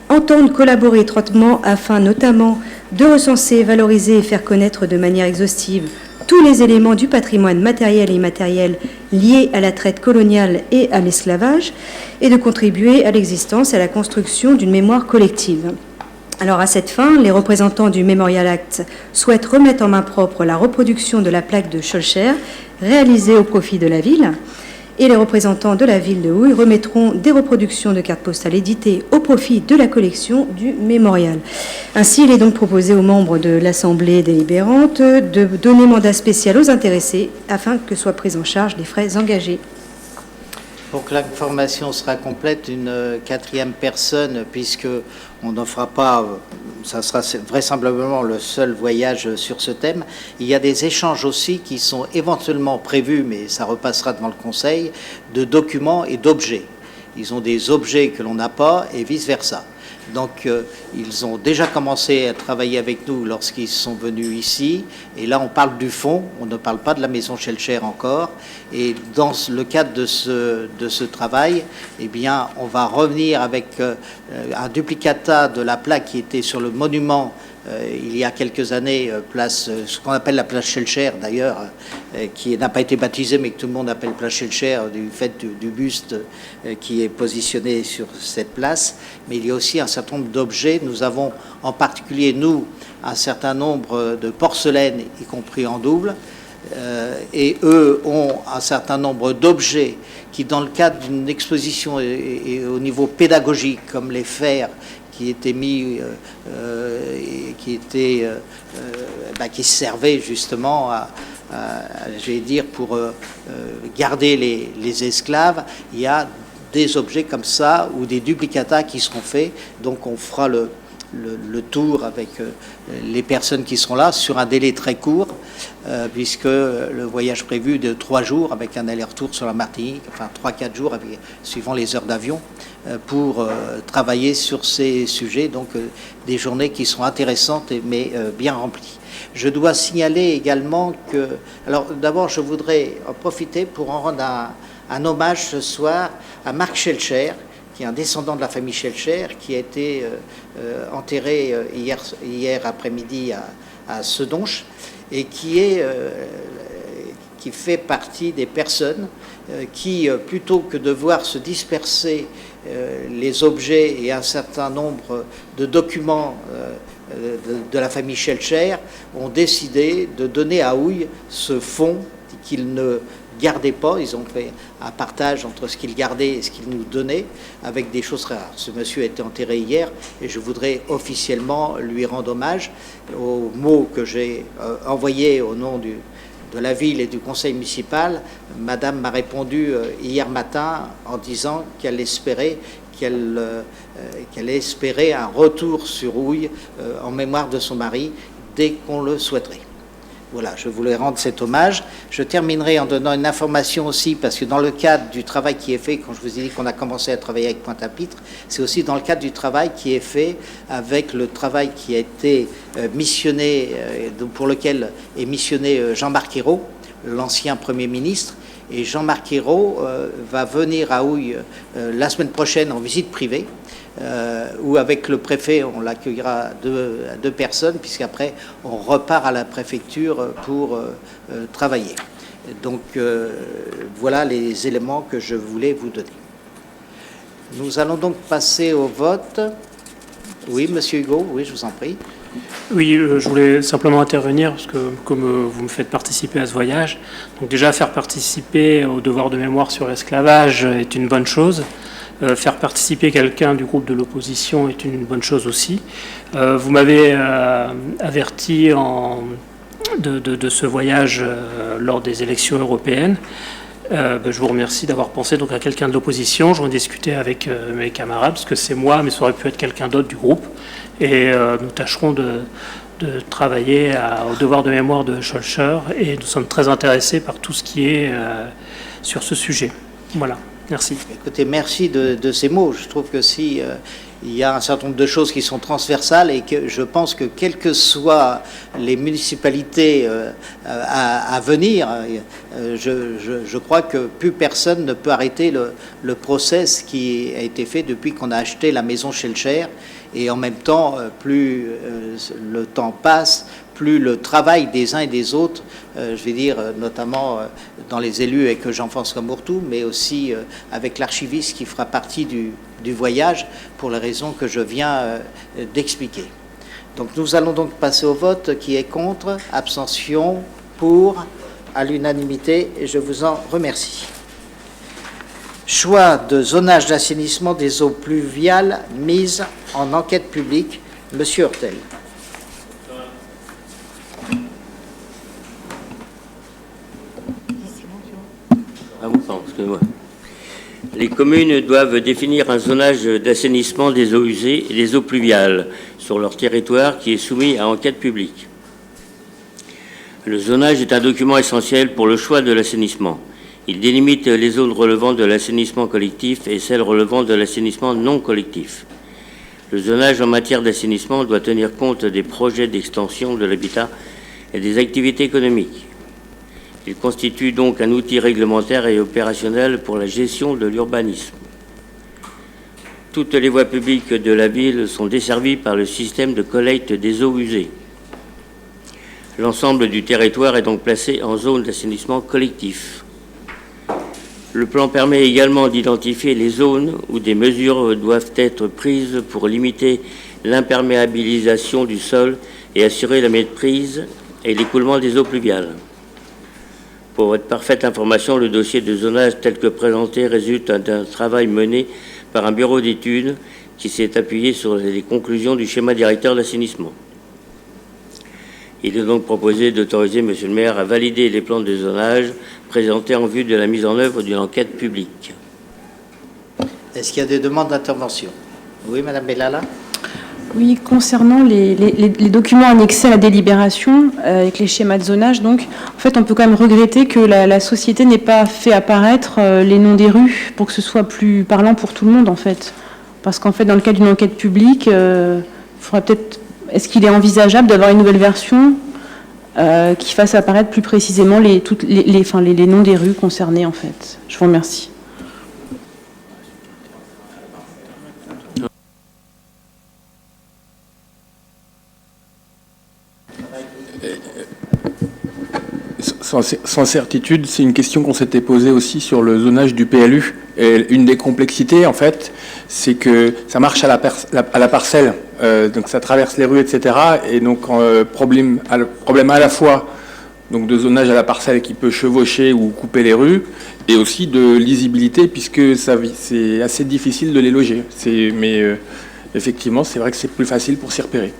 entendent collaborer étroitement afin notamment de recenser, valoriser et faire connaître de manière exhaustive tous les éléments du patrimoine matériel et immatériel liés à la traite coloniale et à l'esclavage, et de contribuer à l'existence et à la construction d'une mémoire collective. Alors à cette fin, les représentants du Memorial Act souhaitent remettre en main propre la reproduction de la plaque de Schellcher réalisée au profit de la ville, et les représentants de la ville de Houille remettront des reproductions de cartes postales éditées au profit de la collection du mémorial. Ainsi, il est donc proposé aux membres de l'Assemblée délibérante de donner mandat spécial aux intéressés afin que soient pris en charge les frais engagés. Pour que l'information sera complète, une quatrième personne, puisque on ne fera pas, ça sera vraisemblablement le seul voyage sur ce thème. Il y a des échanges aussi qui sont éventuellement prévus, mais ça repassera devant le Conseil, de documents et d'objets. Ils ont des objets que l'on n'a pas et vice-versa. Donc, ils ont déjà commencé à travailler avec nous lorsqu'ils sont venus ici. Et là, on parle du fond, on ne parle pas de la maison Schellcher encore. Et dans le cadre de ce travail, eh bien, on va revenir avec un duplicata de la plaque qui était sur le monument il y a quelques années, ce qu'on appelle la place Schellcher d'ailleurs, qui n'a pas été baptisée mais que tout le monde appelle place Schellcher du fait du buste qui est positionné sur cette place. Mais il y a aussi un certain nombre d'objets. Nous avons en particulier, nous, un certain nombre de porcelaines, y compris en double, et eux ont un certain nombre d'objets qui, dans le cadre d'une exposition et au niveau pédagogique, comme les fers, qui étaient mis, qui servaient justement j'allais dire, pour garder les esclaves. Il y a des objets comme ça ou des duplicata qui seront faits. Donc on fera le tour avec les personnes qui seront là sur un délai très court, puisque le voyage prévu de 3 jours avec un aller-retour sur la Martinique, enfin 3-4 jours suivant les heures d'avion, pour travailler sur ces sujets, donc des journées qui sont intéressantes mais bien remplies. Je dois signaler également que, alors d'abord je voudrais en profiter pour en rendre un hommage ce soir à Marc Schellcher, qui est un descendant de la famille Schellcher, qui a été enterré hier après-midi à Sedonche, et qui fait partie des personnes qui, plutôt que de voir se disperser les objets et un certain nombre de documents de la famille Schellcher, ont décidé de donner à Houille ce fonds qu'ils ne gardaient pas. Ils ont fait un partage entre ce qu'ils gardaient et ce qu'ils nous donnaient avec des choses très rares. Ce monsieur a été enterré hier et je voudrais officiellement lui rendre hommage aux mots que j'ai envoyés au nom de la ville et du conseil municipal. Madame m'a répondu hier matin en disant qu'elle espérait qu'elle espérait un retour sur Houille en mémoire de son mari dès qu'on le souhaiterait. Voilà, je voulais rendre cet hommage. Je terminerai en donnant une information aussi, parce que dans le cadre du travail qui est fait, quand je vous ai dit qu'on a commencé à travailler avec Pointe-à-Pitre, c'est aussi dans le cadre du travail qui est fait avec le travail qui a été missionné, pour lequel est missionné Jean-Marc Ayrault, l'ancien Premier ministre. Et Jean-Marc Ayrault va venir à Houille la semaine prochaine en visite privée, où avec le préfet, on l'accueillera deux personnes, puisqu'après, on repart à la préfecture pour travailler. Donc, voilà les éléments que je voulais vous donner. Nous allons donc passer au vote. Oui, Monsieur Hugo, oui, je vous en prie. Oui, je voulais simplement intervenir, parce que comme vous me faites participer à ce voyage, donc déjà faire participer au devoir de mémoire sur l'esclavage est une bonne chose. Faire participer quelqu'un du groupe de l'opposition est une bonne chose aussi. Vous m'avez averti de ce voyage lors des élections européennes. Je vous remercie d'avoir pensé donc à quelqu'un de l'opposition. J'en discutais avec mes camarades, parce que c'est moi, mais ça aurait pu être quelqu'un d'autre du groupe. Et nous tâcherons de travailler au devoir de mémoire de Schœlcher. Et nous sommes très intéressés par tout ce qui est sur ce sujet. Voilà. Merci. Écoutez, merci de ces mots. Je trouve que si il y a un certain nombre de choses qui sont transversales et que je pense que quelles que soient les municipalités à venir, je crois que plus personne ne peut arrêter le process qui a été fait depuis qu'on a acheté la maison Schœlcher. Et en même temps, plus le temps passe, plus le travail des uns et des autres, je vais dire notamment dans les élus avec Jean-François Mourtou, mais aussi avec l'archiviste qui fera partie du voyage pour les raisons que je viens d'expliquer. Donc nous allons donc passer au vote. Qui est contre? Abstention? Pour? À l'unanimité, et je vous en remercie. Choix de zonage d'assainissement des eaux pluviales mise en enquête publique. Monsieur Hurtel. Excusez-moi. Les communes doivent définir un zonage d'assainissement des eaux usées et des eaux pluviales sur leur territoire qui est soumis à enquête publique. Le zonage est un document essentiel pour le choix de l'assainissement. Il délimite les zones relevant de l'assainissement collectif et celles relevant de l'assainissement non collectif. Le zonage en matière d'assainissement doit tenir compte des projets d'extension de l'habitat et des activités économiques. Il constitue donc un outil réglementaire et opérationnel pour la gestion de l'urbanisme. Toutes les voies publiques de la ville sont desservies par le système de collecte des eaux usées. L'ensemble du territoire est donc placé en zone d'assainissement collectif. Le plan permet également d'identifier les zones où des mesures doivent être prises pour limiter l'imperméabilisation du sol et assurer la maîtrise et l'écoulement des eaux pluviales. Pour votre parfaite information, le dossier de zonage tel que présenté résulte d'un travail mené par un bureau d'études qui s'est appuyé sur les conclusions du schéma directeur d'assainissement. Il est donc proposé d'autoriser Monsieur le maire à valider les plans de zonage présentés en vue de la mise en œuvre d'une enquête publique. Est-ce qu'il y a des demandes d'intervention? Oui, Madame Bellala. Oui, concernant les documents annexés à la délibération, avec les schémas de zonage, donc, en fait, on peut quand même regretter que la société n'ait pas fait apparaître les noms des rues pour que ce soit plus parlant pour tout le monde, en fait. Parce qu'en fait, dans le cadre d'une enquête publique, il faudrait peut-être... Est-ce qu'il est envisageable d'avoir une nouvelle version qui fasse apparaître plus précisément les noms des rues concernées, en fait? Je vous remercie. Sans certitude, c'est une question qu'on s'était posée aussi sur le zonage du PLU. Et une des complexités, en fait, c'est que ça marche à la parcelle, donc ça traverse les rues, etc. Et donc problème à la fois donc de zonage à la parcelle qui peut chevaucher ou couper les rues, et aussi de lisibilité puisque c'est assez difficile de les loger. Mais effectivement, c'est vrai que c'est plus facile pour s'y repérer.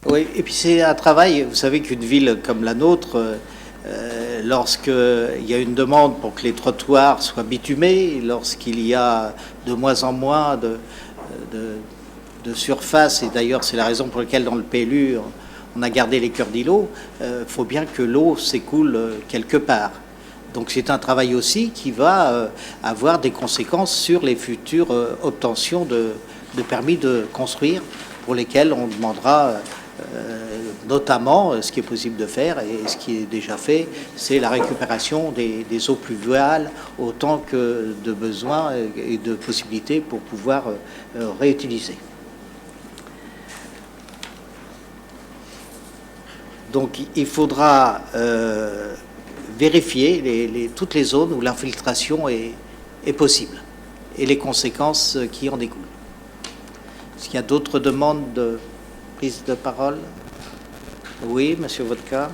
Oui, et puis c'est un travail, vous savez qu'une ville comme la nôtre, lorsqu'il y a une demande pour que les trottoirs soient bitumés, lorsqu'il y a de moins en moins de surface, et d'ailleurs c'est la raison pour laquelle dans le PLU on a gardé les cœurs d'îlots, faut bien que l'eau s'écoule quelque part. Donc c'est un travail aussi qui va avoir des conséquences sur les futures obtentions de permis de construire, pour lesquels on demandera notamment ce qui est possible de faire, et ce qui est déjà fait, c'est la récupération des eaux pluviales autant que de besoins et de possibilités pour pouvoir réutiliser. Donc il faudra vérifier toutes les zones où l'infiltration est possible et les conséquences qui en découlent. Est-ce qu'il y a d'autres demandes de prise de parole? Oui, Monsieur Vodka.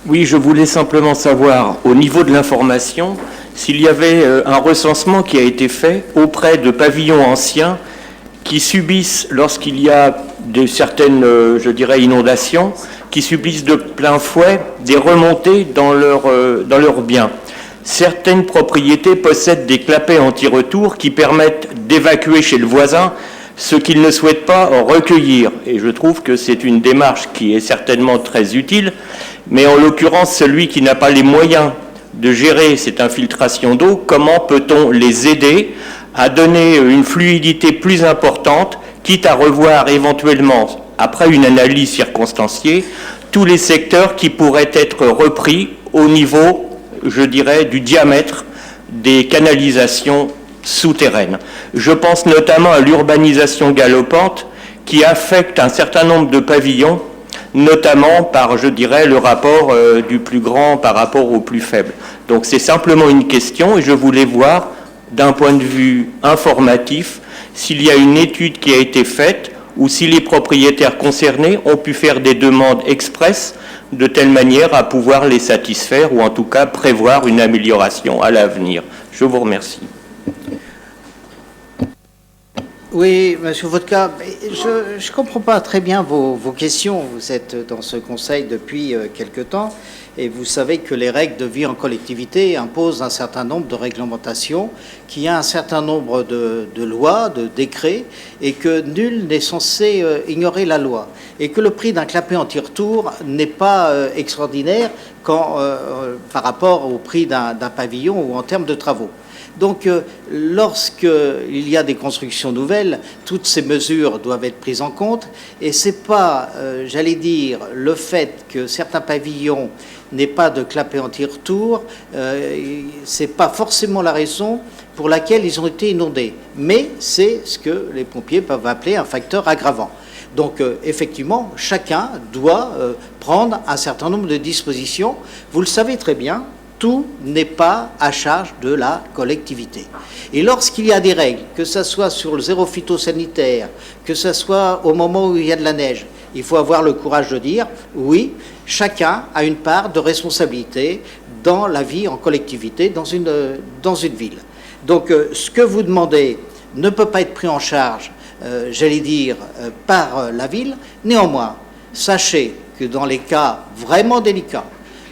Oui, je voulais simplement savoir, au niveau de l'information, s'il y avait un recensement qui a été fait auprès de pavillons anciens qui subissent, lorsqu'il y a certaines, je dirais, inondations, qui subissent de plein fouet des remontées dans leurs biens. Certaines propriétés possèdent des clapets anti-retour qui permettent d'évacuer chez le voisin ce qu'il ne souhaite pas recueillir. Et je trouve que c'est une démarche qui est certainement très utile, mais en l'occurrence, celui qui n'a pas les moyens de gérer cette infiltration d'eau, comment peut-on les aider à donner une fluidité plus importante, quitte à revoir éventuellement, après une analyse circonstanciée, tous les secteurs qui pourraient être repris au niveau, je dirais, du diamètre des canalisations souterraines. Je pense notamment à l'urbanisation galopante qui affecte un certain nombre de pavillons, notamment par, je dirais, le rapport du plus grand par rapport au plus faible. Donc c'est simplement une question et je voulais voir, d'un point de vue informatif, s'il y a une étude qui a été faite ou si les propriétaires concernés ont pu faire des demandes expresses de telle manière à pouvoir les satisfaire ou en tout cas prévoir une amélioration à l'avenir. Je vous remercie. Oui, Monsieur Vodka, je ne comprends pas très bien vos questions. Vous êtes dans ce conseil depuis quelque temps et vous savez que les règles de vie en collectivité imposent un certain nombre de réglementations, qu'il y a un certain nombre de lois, de décrets, et que nul n'est censé ignorer la loi. Et que le prix d'un clapet anti-retour n'est pas extraordinaire par rapport au prix d'un pavillon ou en termes de travaux. Donc, lorsqu'il y a des constructions nouvelles, toutes ces mesures doivent être prises en compte. Et ce n'est pas, j'allais dire, le fait que certains pavillons n'aient pas de clapet anti-retour, ce n'est pas forcément la raison pour laquelle ils ont été inondés. Mais c'est ce que les pompiers peuvent appeler un facteur aggravant. Donc, effectivement, chacun doit prendre un certain nombre de dispositions. Vous le savez très bien. Tout n'est pas à charge de la collectivité. Et lorsqu'il y a des règles, que ce soit sur le zéro phytosanitaire, que ce soit au moment où il y a de la neige, il faut avoir le courage de dire, oui, chacun a une part de responsabilité dans la vie en collectivité, dans une ville. Donc, ce que vous demandez ne peut pas être pris en charge, j'allais dire, par la ville. Néanmoins, sachez que dans les cas vraiment délicats,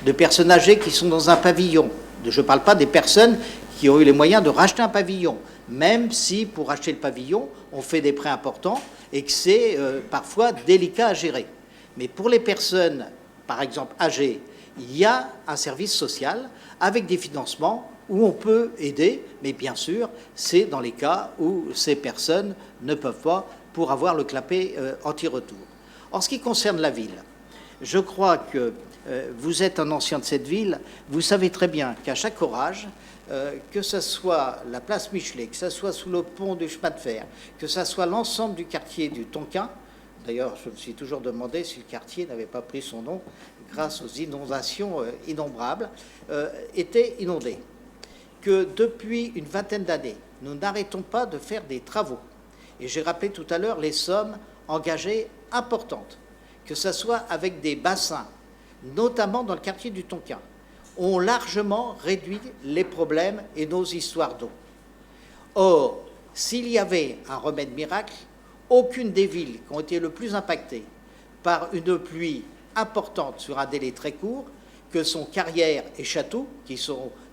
de personnes âgées qui sont dans un pavillon. Je ne parle pas des personnes qui ont eu les moyens de racheter un pavillon, même si pour acheter le pavillon, on fait des prêts importants et que c'est parfois délicat à gérer. Mais pour les personnes, par exemple, âgées, il y a un service social avec des financements où on peut aider, mais bien sûr, c'est dans les cas où ces personnes ne peuvent pas pour avoir le clapet anti-retour. En ce qui concerne la ville, je crois que vous êtes un ancien de cette ville, vous savez très bien qu'à chaque orage, que ce soit la place Michelet, que ce soit sous le pont du chemin de fer, que ce soit l'ensemble du quartier du Tonkin, d'ailleurs je me suis toujours demandé si le quartier n'avait pas pris son nom grâce aux inondations innombrables, était inondé. Que depuis une vingtaine d'années, nous n'arrêtons pas de faire des travaux. Et j'ai rappelé tout à l'heure les sommes engagées importantes, que ce soit avec des bassins, notamment dans le quartier du Tonkin, ont largement réduit les problèmes et nos histoires d'eau. Or, s'il y avait un remède miracle, aucune des villes qui ont été le plus impactées par une pluie importante sur un délai très court que sont Carrière et Château,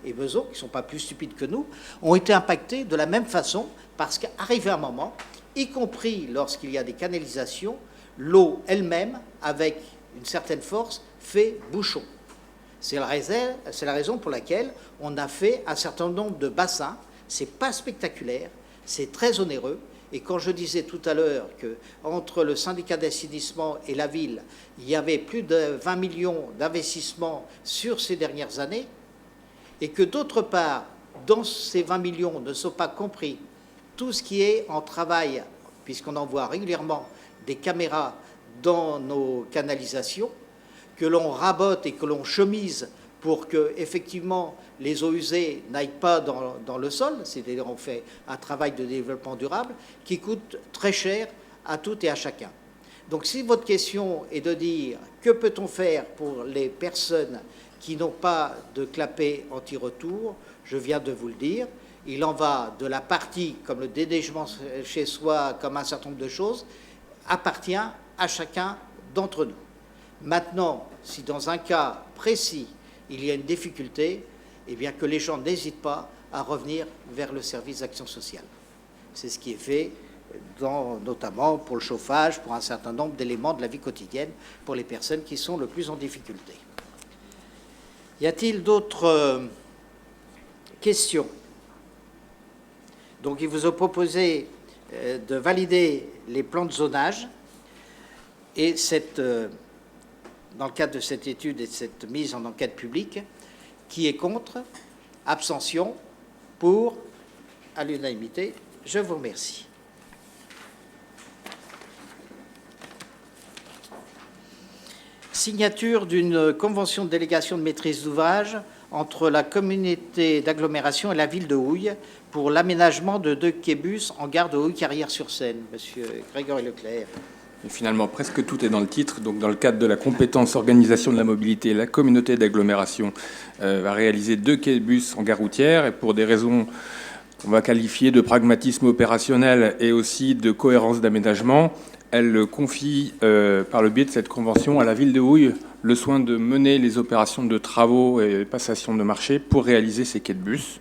et Besançon, qui ne sont pas plus stupides que nous, ont été impactés de la même façon, parce qu'arrivé un moment, y compris lorsqu'il y a des canalisations, l'eau elle-même, avec une certaine force, fait bouchon. C'est la raison pour laquelle on a fait un certain nombre de bassins. C'est pas spectaculaire, c'est très onéreux. Et quand je disais tout à l'heure qu'entre le syndicat d'assainissement et la ville, il y avait plus de 20 millions d'investissements sur ces dernières années, et que d'autre part, dans ces 20 millions ne sont pas compris tout ce qui est en travail, puisqu'on envoie régulièrement des caméras dans nos canalisations, que l'on rabote et que l'on chemise pour que, effectivement, les eaux usées n'aillent pas dans le sol, c'est-à-dire on fait un travail de développement durable qui coûte très cher à tout et à chacun. Donc si votre question est de dire que peut-on faire pour les personnes qui n'ont pas de clapet anti-retour, je viens de vous le dire, il en va de la partie, comme le déneigement chez soi, comme un certain nombre de choses, appartient à chacun d'entre nous. Maintenant, si dans un cas précis, il y a une difficulté, eh bien que les gens n'hésitent pas à revenir vers le service d'action sociale. C'est ce qui est fait, notamment pour le chauffage, pour un certain nombre d'éléments de la vie quotidienne, pour les personnes qui sont le plus en difficulté. Y a-t-il d'autres questions? Donc, il vous a proposé de valider les plans de zonage et dans le cadre de cette étude et de cette mise en enquête publique, qui est contre, abstention, pour, à l'unanimité. Je vous remercie. Signature d'une convention de délégation de maîtrise d'ouvrage entre la communauté d'agglomération et la ville de Houille pour l'aménagement de 2 quais bus en gare de Houille-Carrière-sur-Seine. Monsieur Grégory Leclerc. Et finalement, presque tout est dans le titre. Donc, dans le cadre de la compétence organisation de la mobilité, la communauté d'agglomération va réaliser 2 quais de bus en gare routière. Et pour des raisons qu'on va qualifier de pragmatisme opérationnel et aussi de cohérence d'aménagement, elle confie, par le biais de cette convention, à la ville de Houille le soin de mener les opérations de travaux et passation de marché pour réaliser ces quais de bus.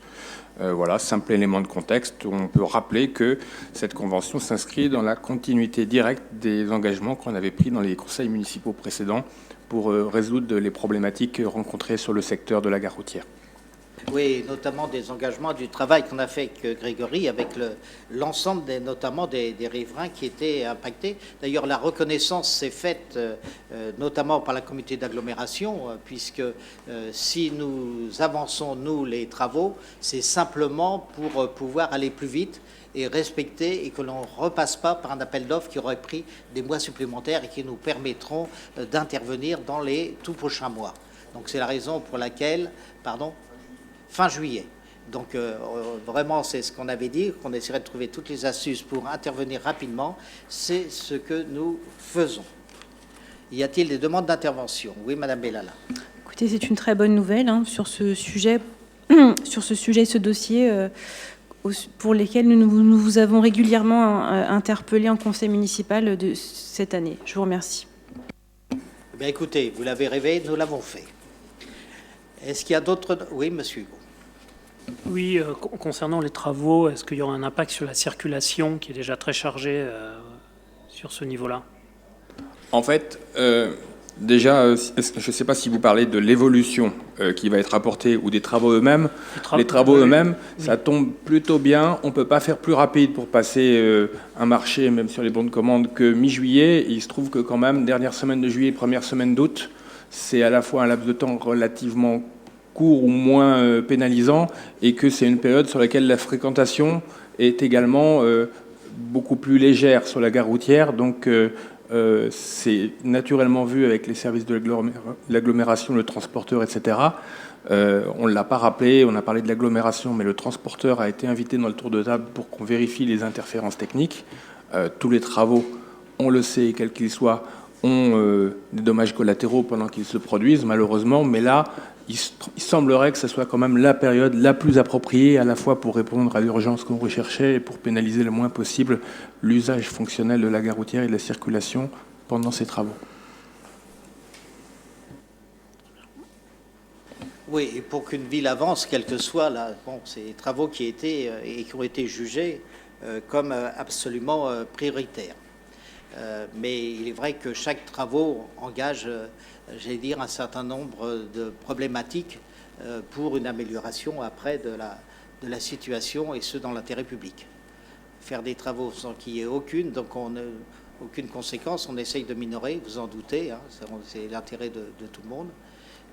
Voilà, simple élément de contexte. On peut rappeler que cette convention s'inscrit dans la continuité directe des engagements qu'on avait pris dans les conseils municipaux précédents pour résoudre les problématiques rencontrées sur le secteur de la gare routière. Oui, notamment des engagements du travail qu'on a fait avec Grégory, avec l'ensemble notamment des riverains qui étaient impactés. D'ailleurs, la reconnaissance s'est faite notamment par la communauté d'agglomération, puisque si nous avançons, nous, les travaux, c'est simplement pour pouvoir aller plus vite et respecter, et que l'on ne repasse pas par un appel d'offres qui aurait pris des mois supplémentaires et qui nous permettront d'intervenir dans les tout prochains mois. Donc c'est la raison pour laquelle, fin juillet. Donc vraiment, c'est ce qu'on avait dit, qu'on essaierait de trouver toutes les astuces pour intervenir rapidement. C'est ce que nous faisons. Y a-t-il des demandes d'intervention? Oui, Madame Bellala. Écoutez, c'est une très bonne nouvelle sur ce sujet, ce dossier pour lesquels nous vous avons régulièrement interpellé en conseil municipal de cette année. Je vous remercie. Eh bien, écoutez, vous l'avez rêvé, nous l'avons fait. Est-ce qu'il y a d'autres... Oui, monsieur Hugo. Oui, concernant les travaux, est-ce qu'il y aura un impact sur la circulation qui est déjà très chargée sur ce niveau-là? En fait, déjà, je ne sais pas si vous parlez de l'évolution qui va être apportée ou des travaux eux-mêmes. Les travaux eux-mêmes, ça tombe plutôt bien. On ne peut pas faire plus rapide pour passer un marché, même sur les bons de commande, que mi-juillet. Il se trouve que quand même, dernière semaine de juillet, première semaine d'août, c'est à la fois un laps de temps relativement court ou moins pénalisant, et que c'est une période sur laquelle la fréquentation est également beaucoup plus légère sur la gare routière. Donc, c'est naturellement vu avec les services de l'agglomération, le transporteur, etc. On ne l'a pas rappelé, on a parlé de l'agglomération, mais le transporteur a été invité dans le tour de table pour qu'on vérifie les interférences techniques. Tous les travaux, on le sait, quels qu'ils soient, ont des dommages collatéraux pendant qu'ils se produisent, malheureusement, mais là, il semblerait que ce soit quand même la période la plus appropriée, à la fois pour répondre à l'urgence qu'on recherchait et pour pénaliser le moins possible l'usage fonctionnel de la gare routière et de la circulation pendant ces travaux. Oui, et pour qu'une ville avance, quel que soit ces travaux qui étaient et qui ont été jugés comme absolument prioritaires. Mais il est vrai que chaque travaux engage, j'allais dire, un certain nombre de problématiques pour une amélioration après de la situation, et ce dans l'intérêt public. Faire des travaux sans qu'il y ait aucune conséquence, on essaye de minorer, vous en doutez, hein, c'est l'intérêt de tout le monde.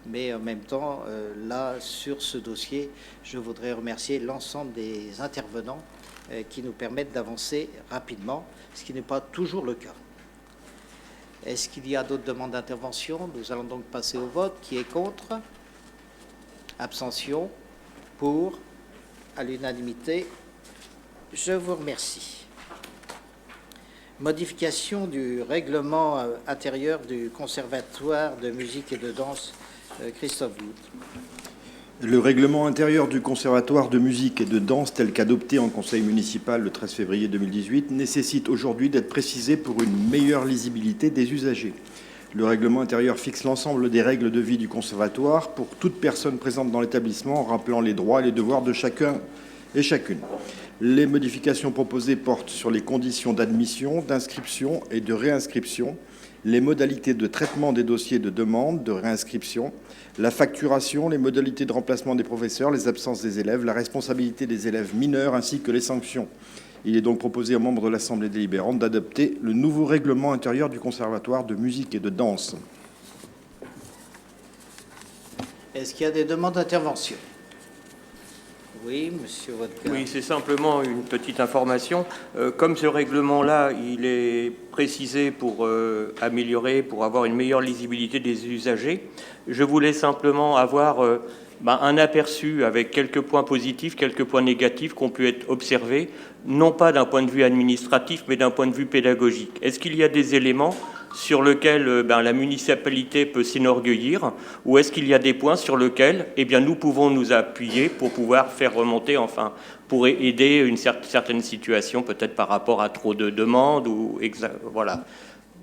Mais en même temps, là, sur ce dossier, je voudrais remercier l'ensemble des intervenants qui nous permettent d'avancer rapidement, ce qui n'est pas toujours le cas. Est-ce qu'il y a d'autres demandes d'intervention? Nous allons donc passer au vote. Qui est contre? Abstention? Pour? À l'unanimité. Je vous remercie. Modification du règlement intérieur du Conservatoire de musique et de danse. Christophe Wood. Le règlement intérieur du Conservatoire de musique et de danse, tel qu'adopté en conseil municipal le 13 février 2018, nécessite aujourd'hui d'être précisé pour une meilleure lisibilité des usagers. Le règlement intérieur fixe l'ensemble des règles de vie du conservatoire pour toute personne présente dans l'établissement, en rappelant les droits et les devoirs de chacun et chacune. Les modifications proposées portent sur les conditions d'admission, d'inscription et de réinscription, les modalités de traitement des dossiers de demande, de réinscription, la facturation, les modalités de remplacement des professeurs, les absences des élèves, la responsabilité des élèves mineurs ainsi que les sanctions. Il est donc proposé aux membres de l'Assemblée délibérante d'adopter le nouveau règlement intérieur du Conservatoire de musique et de danse. Est-ce qu'il y a des demandes d'intervention? Oui, monsieur Vodka. Oui, c'est simplement une petite information. Comme ce règlement-là, il est précisé pour améliorer, pour avoir une meilleure lisibilité des usagers, je voulais simplement avoir un aperçu avec quelques points positifs, quelques points négatifs qui ont pu être observés, non pas d'un point de vue administratif, mais d'un point de vue pédagogique. Est-ce qu'il y a des éléments sur lesquels la municipalité peut s'enorgueillir, ou est-ce qu'il y a des points sur lesquels nous pouvons nous appuyer pour pouvoir faire remonter, pour aider une certaine situation, peut-être par rapport à trop de demandes, voilà.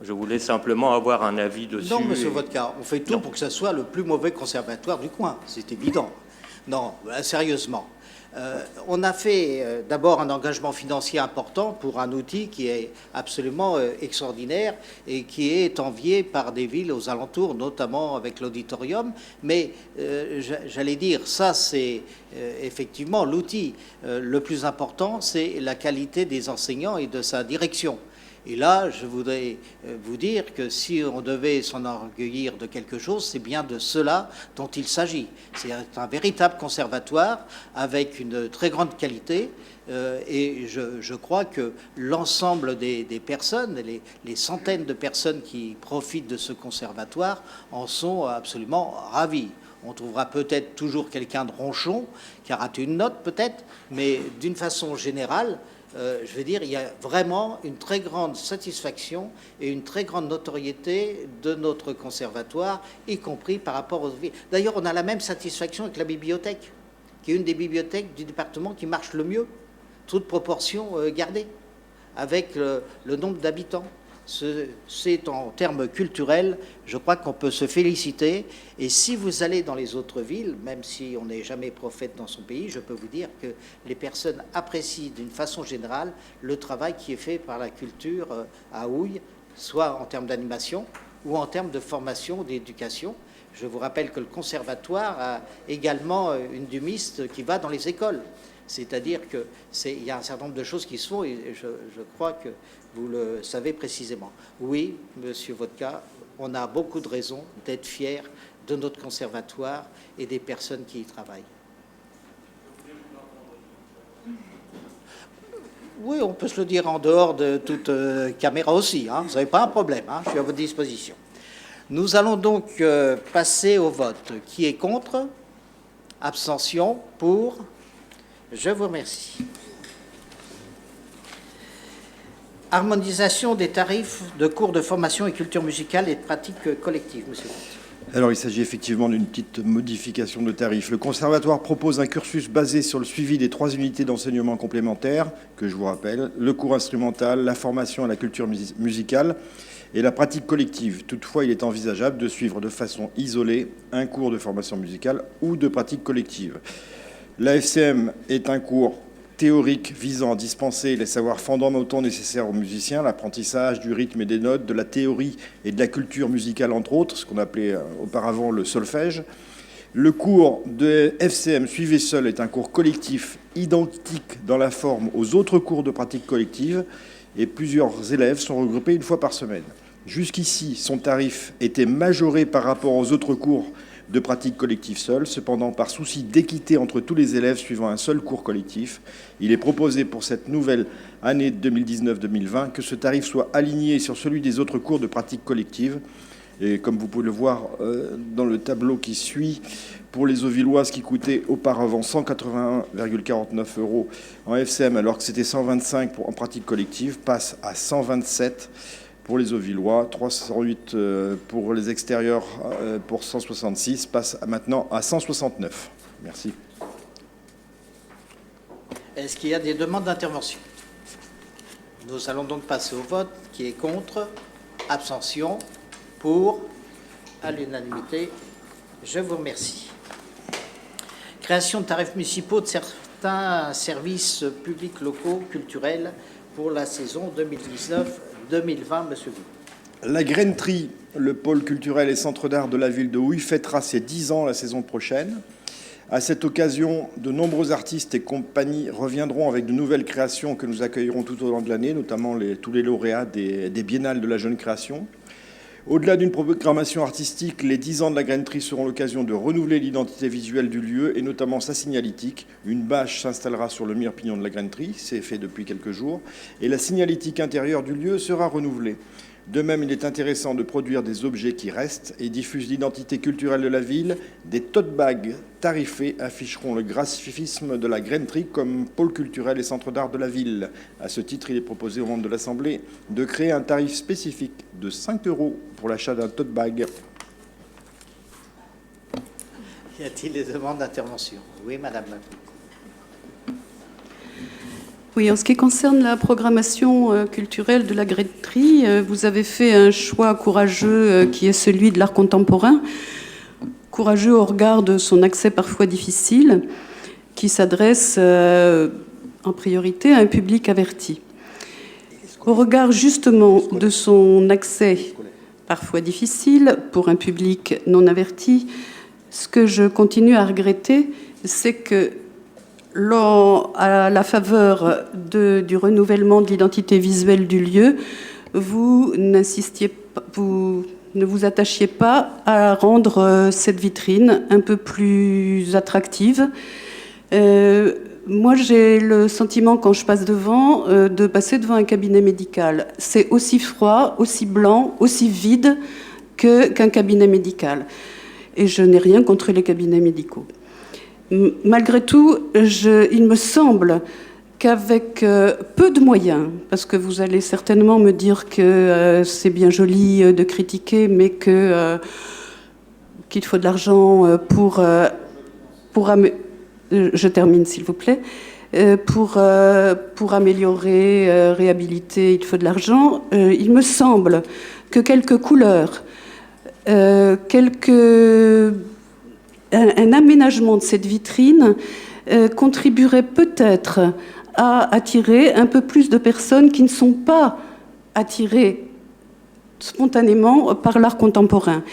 Je voulais simplement avoir un avis dessus. Non, monsieur Vodka, on fait tout pour que ce soit le plus mauvais conservatoire du coin, c'est évident. Non, sérieusement. On a fait d'abord un engagement financier important pour un outil qui est absolument extraordinaire et qui est envié par des villes aux alentours, notamment avec l'auditorium. Mais j'allais dire, ça c'est effectivement l'outil. Le plus important, c'est la qualité des enseignants et de sa direction. Et là, je voudrais vous dire que si on devait s'enorgueillir de quelque chose, c'est bien de cela dont il s'agit. C'est un véritable conservatoire avec une très grande qualité et je crois que l'ensemble des personnes, les centaines de personnes qui profitent de ce conservatoire en sont absolument ravis. On trouvera peut-être toujours quelqu'un de ronchon qui a raté une note peut-être, mais d'une façon générale, je veux dire, il y a vraiment une très grande satisfaction et une très grande notoriété de notre conservatoire, y compris par rapport aux villes. D'ailleurs, on a la même satisfaction avec la bibliothèque, qui est une des bibliothèques du département qui marche le mieux, toute proportion gardée, avec le nombre d'habitants. C'est en termes culturels, je crois qu'on peut se féliciter. Et si vous allez dans les autres villes, même si on n'est jamais prophète dans son pays, je peux vous dire que les personnes apprécient d'une façon générale le travail qui est fait par la culture à Houille, soit en termes d'animation ou en termes de formation, d'éducation. Je vous rappelle que le conservatoire a également une dumiste qui va dans les écoles. C'est-à-dire qu'il y a un certain nombre de choses qui se font et je crois que vous le savez précisément. Oui, monsieur Vodka, on a beaucoup de raisons d'être fiers de notre conservatoire et des personnes qui y travaillent. Oui, on peut se le dire en dehors de toute caméra aussi, hein. Vous n'avez pas un problème, hein. Je suis à votre disposition. Nous allons donc passer au vote. Qui est contre? Abstention? Pour? Je vous remercie. Harmonisation des tarifs de cours de formation et culture musicale et de pratique collective, monsieur. Alors, il s'agit effectivement d'une petite modification de tarifs. Le Conservatoire propose un cursus basé sur le suivi des 3 unités d'enseignement complémentaires, que je vous rappelle, le cours instrumental, la formation à la culture musicale et la pratique collective. Toutefois, il est envisageable de suivre de façon isolée un cours de formation musicale ou de pratique collective. La FCM est un cours théorique visant à dispenser les savoirs fondamentaux nécessaires aux musiciens, l'apprentissage du rythme et des notes, de la théorie et de la culture musicale, entre autres, ce qu'on appelait auparavant le solfège. Le cours de FCM Suivez seul est un cours collectif identique dans la forme aux autres cours de pratique collective et plusieurs élèves sont regroupés une fois par semaine. Jusqu'ici, son tarif était majoré par rapport aux autres cours de pratique collective seule. Cependant, par souci d'équité entre tous les élèves suivant un seul cours collectif, il est proposé pour cette nouvelle année 2019-2020 que ce tarif soit aligné sur celui des autres cours de pratique collective. Et comme vous pouvez le voir dans le tableau qui suit, pour les Auvilloises qui coûtaient auparavant 181,49 € en FCM, alors que c'était 125 en pratique collective, passe à 127 pour les Auvillois, 308 pour les extérieurs, pour 166, passe maintenant à 169. Merci. Est-ce qu'il y a des demandes d'intervention? Nous allons donc passer au vote. Qui est contre? Abstention? Pour? À l'unanimité. Je vous remercie. Création de tarifs municipaux de certains services publics locaux culturels pour la saison 2019-2020. Monsieur Gou. La Grainerie, le pôle culturel et centre d'art de la ville de Houille, fêtera ses 10 ans la saison prochaine. À cette occasion, de nombreux artistes et compagnies reviendront avec de nouvelles créations que nous accueillerons tout au long de l'année, notamment tous les lauréats des biennales de la jeune création. Au-delà d'une programmation artistique, les 10 ans de la Grainerie seront l'occasion de renouveler l'identité visuelle du lieu et notamment sa signalétique. Une bâche s'installera sur le mire-pignon de la Grainerie, c'est fait depuis quelques jours, et la signalétique intérieure du lieu sera renouvelée. De même, il est intéressant de produire des objets qui restent et diffusent l'identité culturelle de la ville. Des tote bags tarifés afficheront le graphisme de la Grainerie comme pôle culturel et centre d'art de la ville. À ce titre, il est proposé aux membres de l'Assemblée de créer un tarif spécifique de 5 € pour l'achat d'un tote bag. Y a-t-il des demandes d'intervention? Oui, madame. Oui, en ce qui concerne la programmation culturelle de la Grainerie, vous avez fait un choix courageux qui est celui de l'art contemporain, courageux au regard de son accès parfois difficile, qui s'adresse en priorité à un public averti. Au regard justement de son accès parfois difficile pour un public non averti, ce que je continue à regretter, c'est que à la faveur du renouvellement de l'identité visuelle du lieu, vous ne vous attachiez pas à rendre cette vitrine un peu plus attractive. Moi, j'ai le sentiment, quand je passe devant, de passer devant un cabinet médical. C'est aussi froid, aussi blanc, aussi vide qu'un cabinet médical. Et je n'ai rien contre les cabinets médicaux. Malgré tout, il me semble qu'avec peu de moyens, parce que vous allez certainement me dire que c'est bien joli de critiquer, mais qu'il faut de l'argent je termine s'il vous plaît, pour améliorer, réhabiliter, il faut de l'argent. Il me semble que quelques couleurs, un aménagement de cette vitrine contribuerait peut-être à attirer un peu plus de personnes qui ne sont pas attirées spontanément par l'art contemporain.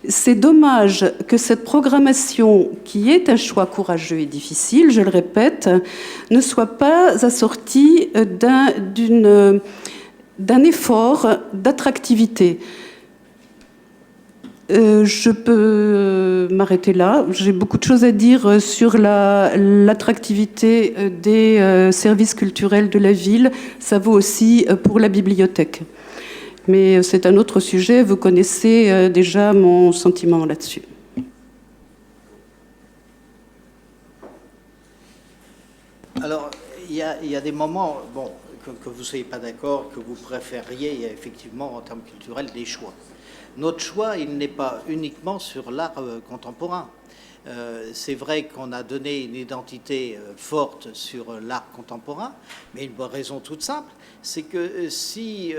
C'est dommage que cette programmation, qui est un choix courageux et difficile, je le répète, ne soit pas assortie d'un effort d'attractivité. Je peux m'arrêter là. J'ai beaucoup de choses à dire sur l'attractivité des services culturels de la ville. Ça vaut aussi pour la bibliothèque. Mais c'est un autre sujet. Vous connaissez déjà mon sentiment là-dessus. Alors, il y a des moments, bon, que vous ne soyez pas d'accord, que vous préfériez, il y a effectivement, en termes culturels, des choix. Notre choix, il n'est pas uniquement sur l'art contemporain. C'est vrai qu'on a donné une identité forte sur l'art contemporain, mais une bonne raison toute simple, c'est que si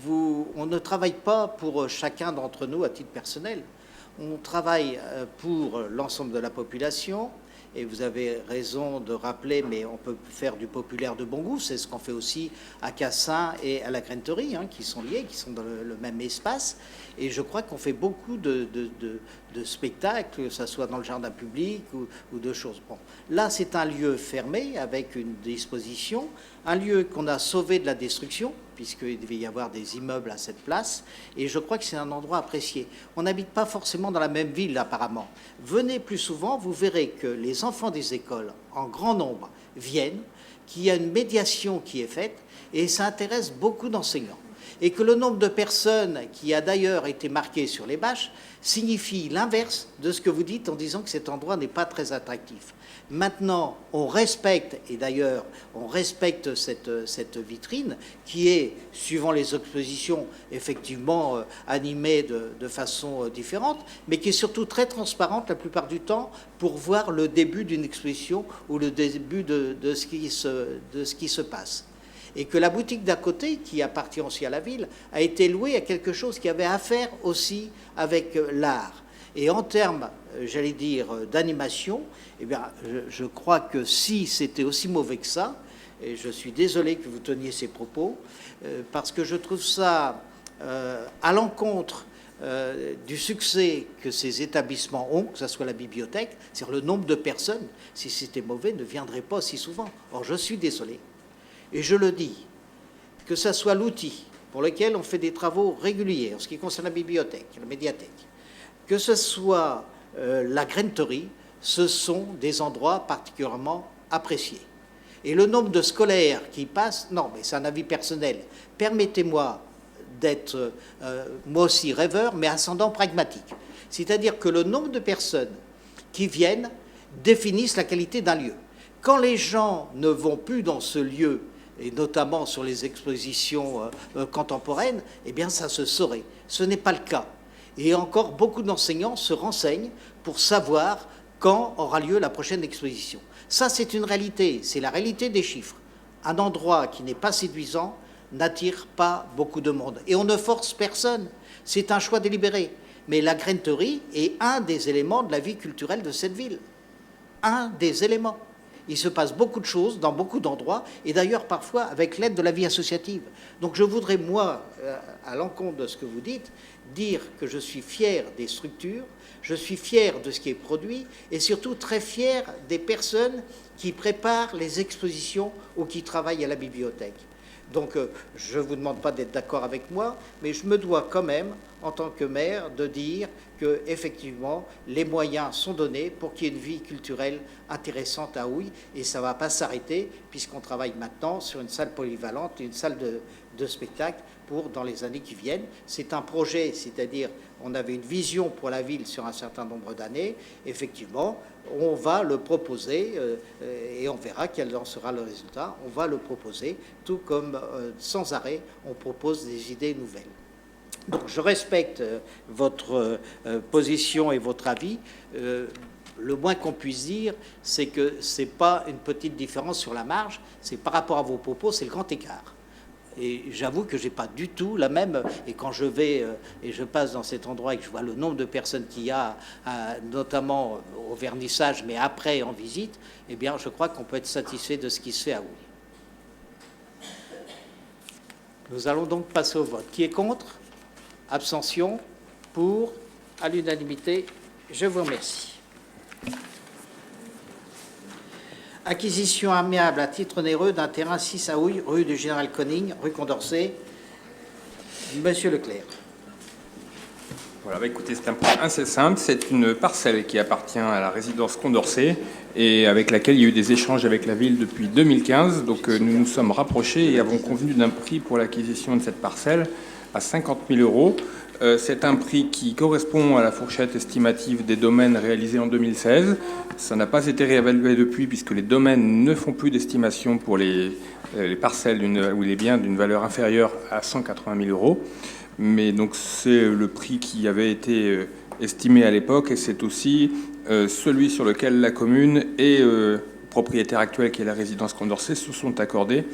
on ne travaille pas pour chacun d'entre nous à titre personnel, on travaille pour l'ensemble de la population. Et vous avez raison de rappeler, mais on peut faire du populaire de bon goût. C'est ce qu'on fait aussi à Cassin et à la Grenterie, qui sont liés, qui sont dans le même espace. Et je crois qu'on fait beaucoup de spectacles, que ce soit dans le jardin public ou de choses. Bon, là, c'est un lieu fermé avec une disposition, un lieu qu'on a sauvé de la destruction, puisqu'il devait y avoir des immeubles à cette place. Et je crois que c'est un endroit apprécié. On n'habite pas forcément dans la même ville, apparemment. Venez plus souvent, vous verrez que les enfants des écoles, en grand nombre, viennent, qu'il y a une médiation qui est faite, et ça intéresse beaucoup d'enseignants. Et que le nombre de personnes qui a d'ailleurs été marqué sur les bâches signifie l'inverse de ce que vous dites en disant que cet endroit n'est pas très attractif. Maintenant, on respecte, et d'ailleurs, on respecte cette vitrine qui est, suivant les expositions, effectivement animée de façon différente, mais qui est surtout très transparente la plupart du temps pour voir le début d'une exposition ou le début de ce qui se passe. Et que la boutique d'à côté, qui appartient aussi à la ville, a été louée à quelque chose qui avait à faire aussi avec l'art. Et en termes, j'allais dire, d'animation, eh bien, je crois que si c'était aussi mauvais que ça, et je suis désolé que vous teniez ces propos, parce que je trouve ça à l'encontre du succès que ces établissements ont, que ce soit la bibliothèque, c'est-à-dire le nombre de personnes, si c'était mauvais, ne viendraient pas si souvent. Or, je suis désolé. Et je le dis, que ce soit l'outil pour lequel on fait des travaux réguliers en ce qui concerne la bibliothèque, la médiathèque, que ce soit la Grenterie, ce sont des endroits particulièrement appréciés. Et le nombre de scolaires qui passent, non, mais c'est un avis personnel. Permettez-moi d'être, moi aussi, rêveur, mais ascendant pragmatique. C'est-à-dire que le nombre de personnes qui viennent définissent la qualité d'un lieu. Quand les gens ne vont plus dans ce lieu, et notamment sur les expositions contemporaines, eh bien ça se saurait. Ce n'est pas le cas. Et encore, beaucoup d'enseignants se renseignent pour savoir quand aura lieu la prochaine exposition. Ça, c'est une réalité, c'est la réalité des chiffres. Un endroit qui n'est pas séduisant n'attire pas beaucoup de monde. Et on ne force personne, c'est un choix délibéré. Mais la Grenterie est un des éléments de la vie culturelle de cette ville. Un des éléments. Il se passe beaucoup de choses dans beaucoup d'endroits, et d'ailleurs parfois avec l'aide de la vie associative. Donc je voudrais, moi, à l'encontre de ce que vous dites, dire que je suis fier des structures, je suis fier de ce qui est produit, et surtout très fier des personnes qui préparent les expositions ou qui travaillent à la bibliothèque. Donc je ne vous demande pas d'être d'accord avec moi, mais je me dois quand même, en tant que maire, de dire que effectivement les moyens sont donnés pour qu'il y ait une vie culturelle intéressante à Houille, et ça ne va pas s'arrêter puisqu'on travaille maintenant sur une salle polyvalente, une salle de spectacle pour dans les années qui viennent. C'est un projet, c'est-à-dire on avait une vision pour la ville sur un certain nombre d'années. Effectivement, on va le proposer et on verra quel en sera le résultat. On va le proposer, tout comme sans arrêt, on propose des idées nouvelles. Donc je respecte votre position et votre avis. Le moins qu'on puisse dire, c'est que ce n'est pas une petite différence sur la marge, c'est par rapport à vos propos, c'est le grand écart. Et j'avoue que je n'ai pas du tout la même, et quand je vais et je passe dans cet endroit et que je vois le nombre de personnes qu'il y a, notamment au vernissage, mais après en visite, eh bien je crois qu'on peut être satisfait de ce qui se fait à Houille. Nous allons donc passer au vote. Qui est contre? Abstention? Pour? À l'unanimité? Je vous remercie. Acquisition amiable à titre onéreux d'un terrain 6 à Houille, rue du Général Conning, rue Condorcet. Monsieur Leclerc. Voilà, bah écoutez, c'est un point assez simple. C'est une parcelle qui appartient à la résidence Condorcet et avec laquelle il y a eu des échanges avec la ville depuis 2015. Donc nous nous sommes rapprochés et avons convenu d'un prix pour l'acquisition de cette parcelle à 50 000 €. C'est un prix qui correspond à la fourchette estimative des domaines réalisés en 2016. Ça n'a pas été réévalué depuis puisque les domaines ne font plus d'estimation pour les parcelles ou les biens d'une valeur inférieure à 180 000 €. Mais donc c'est le prix qui avait été estimé à l'époque, et c'est aussi celui sur lequel la commune et propriétaire actuel, qui est la résidence Condorcet, se sont accordés.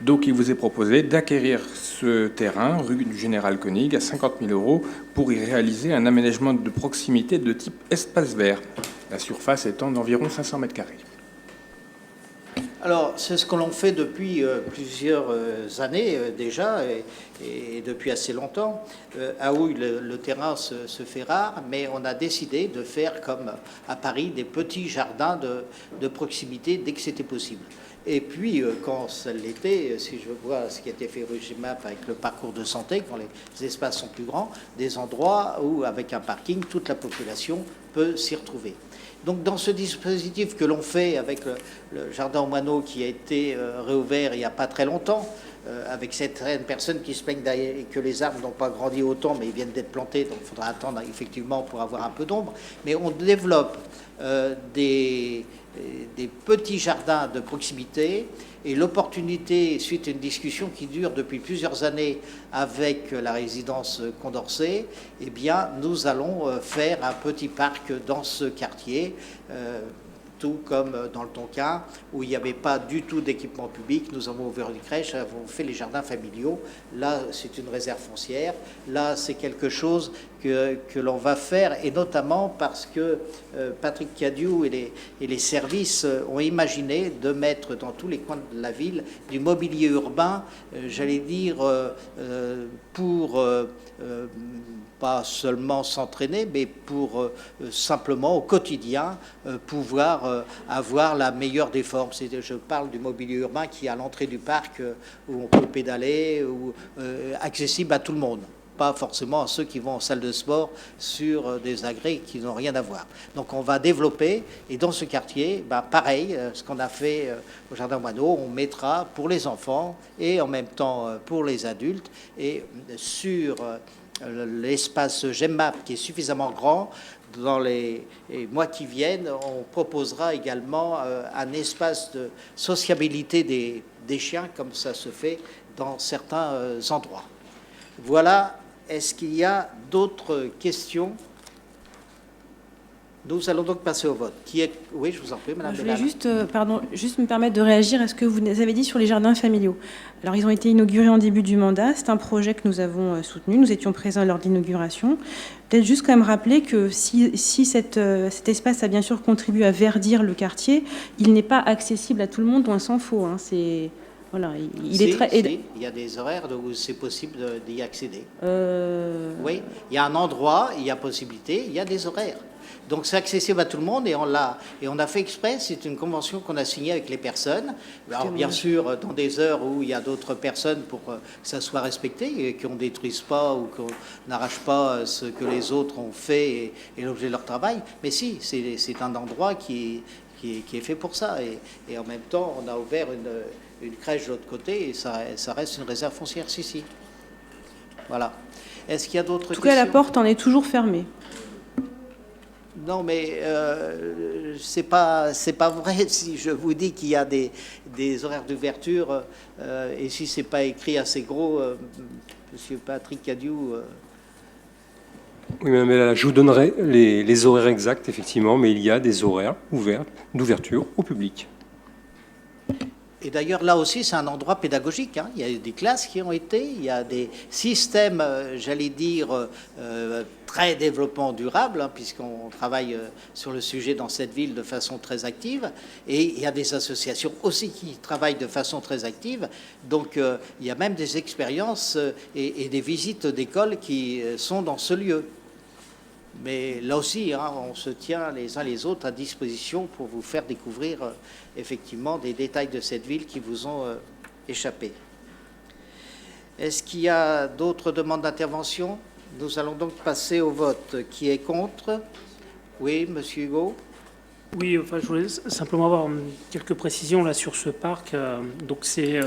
Donc il vous est proposé d'acquérir ce terrain, rue du Général Koenig, à 50 000 € pour y réaliser un aménagement de proximité de type espace vert, la surface étant d'environ 500 m². Alors, c'est ce que l'on fait depuis plusieurs années déjà, et depuis assez longtemps. À Houille, le terrain se fait rare, mais on a décidé de faire, comme à Paris, des petits jardins de proximité dès que c'était possible. Et puis, quand ça l'était, si je vois ce qui a été fait rue Gemap avec le parcours de santé, quand les espaces sont plus grands, des endroits où, avec un parking, toute la population peut s'y retrouver. Donc, dans ce dispositif que l'on fait avec le jardin aux moineaux qui a été réouvert il n'y a pas très longtemps, avec certaines personnes qui se plaignent que les arbres n'ont pas grandi autant, mais ils viennent d'être plantés, donc il faudra attendre effectivement pour avoir un peu d'ombre. Mais on développe des petits jardins de proximité, et l'opportunité, suite à une discussion qui dure depuis plusieurs années avec la résidence Condorcet, eh bien, nous allons faire un petit parc dans ce quartier, tout comme dans le Tonkin, où il n'y avait pas du tout d'équipement public. Nous avons ouvert une crèche, avons fait les jardins familiaux. Là, c'est une réserve foncière. Là, c'est quelque chose que l'on va faire, et notamment parce que Patrick Cadieux et les services ont imaginé de mettre dans tous les coins de la ville du mobilier urbain, j'allais dire, pour pas seulement s'entraîner, mais pour simplement au quotidien pouvoir avoir la meilleure des formes. Je parle du mobilier urbain qui est à l'entrée du parc, où on peut pédaler, ou accessible à tout le monde, pas forcément à ceux qui vont en salle de sport sur des agrès qui n'ont rien à voir. Donc on va développer, et dans ce quartier, pareil, ce qu'on a fait au Jardin Moineau, on mettra pour les enfants et en même temps pour les adultes, et sur l'espace Gemmap qui est suffisamment grand, dans les mois qui viennent, on proposera également un espace de sociabilité des chiens, comme ça se fait dans certains endroits. Voilà. Est-ce qu'il y a d'autres questions? Nous allons donc passer au vote. Oui, je vous en prie, Madame. Je voulais juste me permettre de réagir à ce que vous avez dit sur les jardins familiaux. Alors, ils ont été inaugurés en début du mandat. C'est un projet que nous avons soutenu. Nous étions présents lors de l'inauguration. Peut-être juste quand même rappeler que si cet espace a bien sûr contribué à verdir le quartier, il n'est pas accessible à tout le monde, loin s'en faut. Hein. Voilà, il y a des horaires où c'est possible d'y accéder. Oui, il y a un endroit, il y a possibilité, il y a des horaires. Donc c'est accessible à tout le monde, et on a fait exprès. C'est une convention qu'on a signée avec les personnes. Alors bien sûr, dans des heures où il y a d'autres personnes pour que ça soit respecté, et qu'on ne détruise pas ou qu'on n'arrache pas ce que les autres ont fait et l'objet de leur travail. Mais si, c'est un endroit qui est fait pour ça. Et en même temps, on a ouvert une crèche de l'autre côté, et ça reste une réserve foncière. Si. Voilà. Est-ce qu'il y a d'autres questions? En tout cas, la porte en est toujours fermée. Non, mais c'est pas vrai si je vous dis qu'il y a des horaires d'ouverture, et si c'est pas écrit assez gros, Monsieur Patrick Cadieux. Oui, mais là, je vous donnerai les horaires exacts, effectivement, mais il y a des horaires ouverts d'ouverture au public. Et d'ailleurs, là aussi, c'est un endroit pédagogique. Hein. Il y a des classes qui ont été, il y a des systèmes, j'allais dire, très développement durable, hein, puisqu'on travaille sur le sujet dans cette ville de façon très active. Et il y a des associations aussi qui travaillent de façon très active. Donc, il y a même des expériences et des visites d'écoles qui sont dans ce lieu. Mais là aussi, hein, on se tient les uns les autres à disposition pour vous faire découvrir effectivement des détails de cette ville qui vous ont échappé. Est-ce qu'il y a d'autres demandes d'intervention? Nous allons donc passer au vote. Qui est contre? Oui, Monsieur Hugo. Oui, enfin, je voulais simplement avoir quelques précisions là sur ce parc. Donc c'est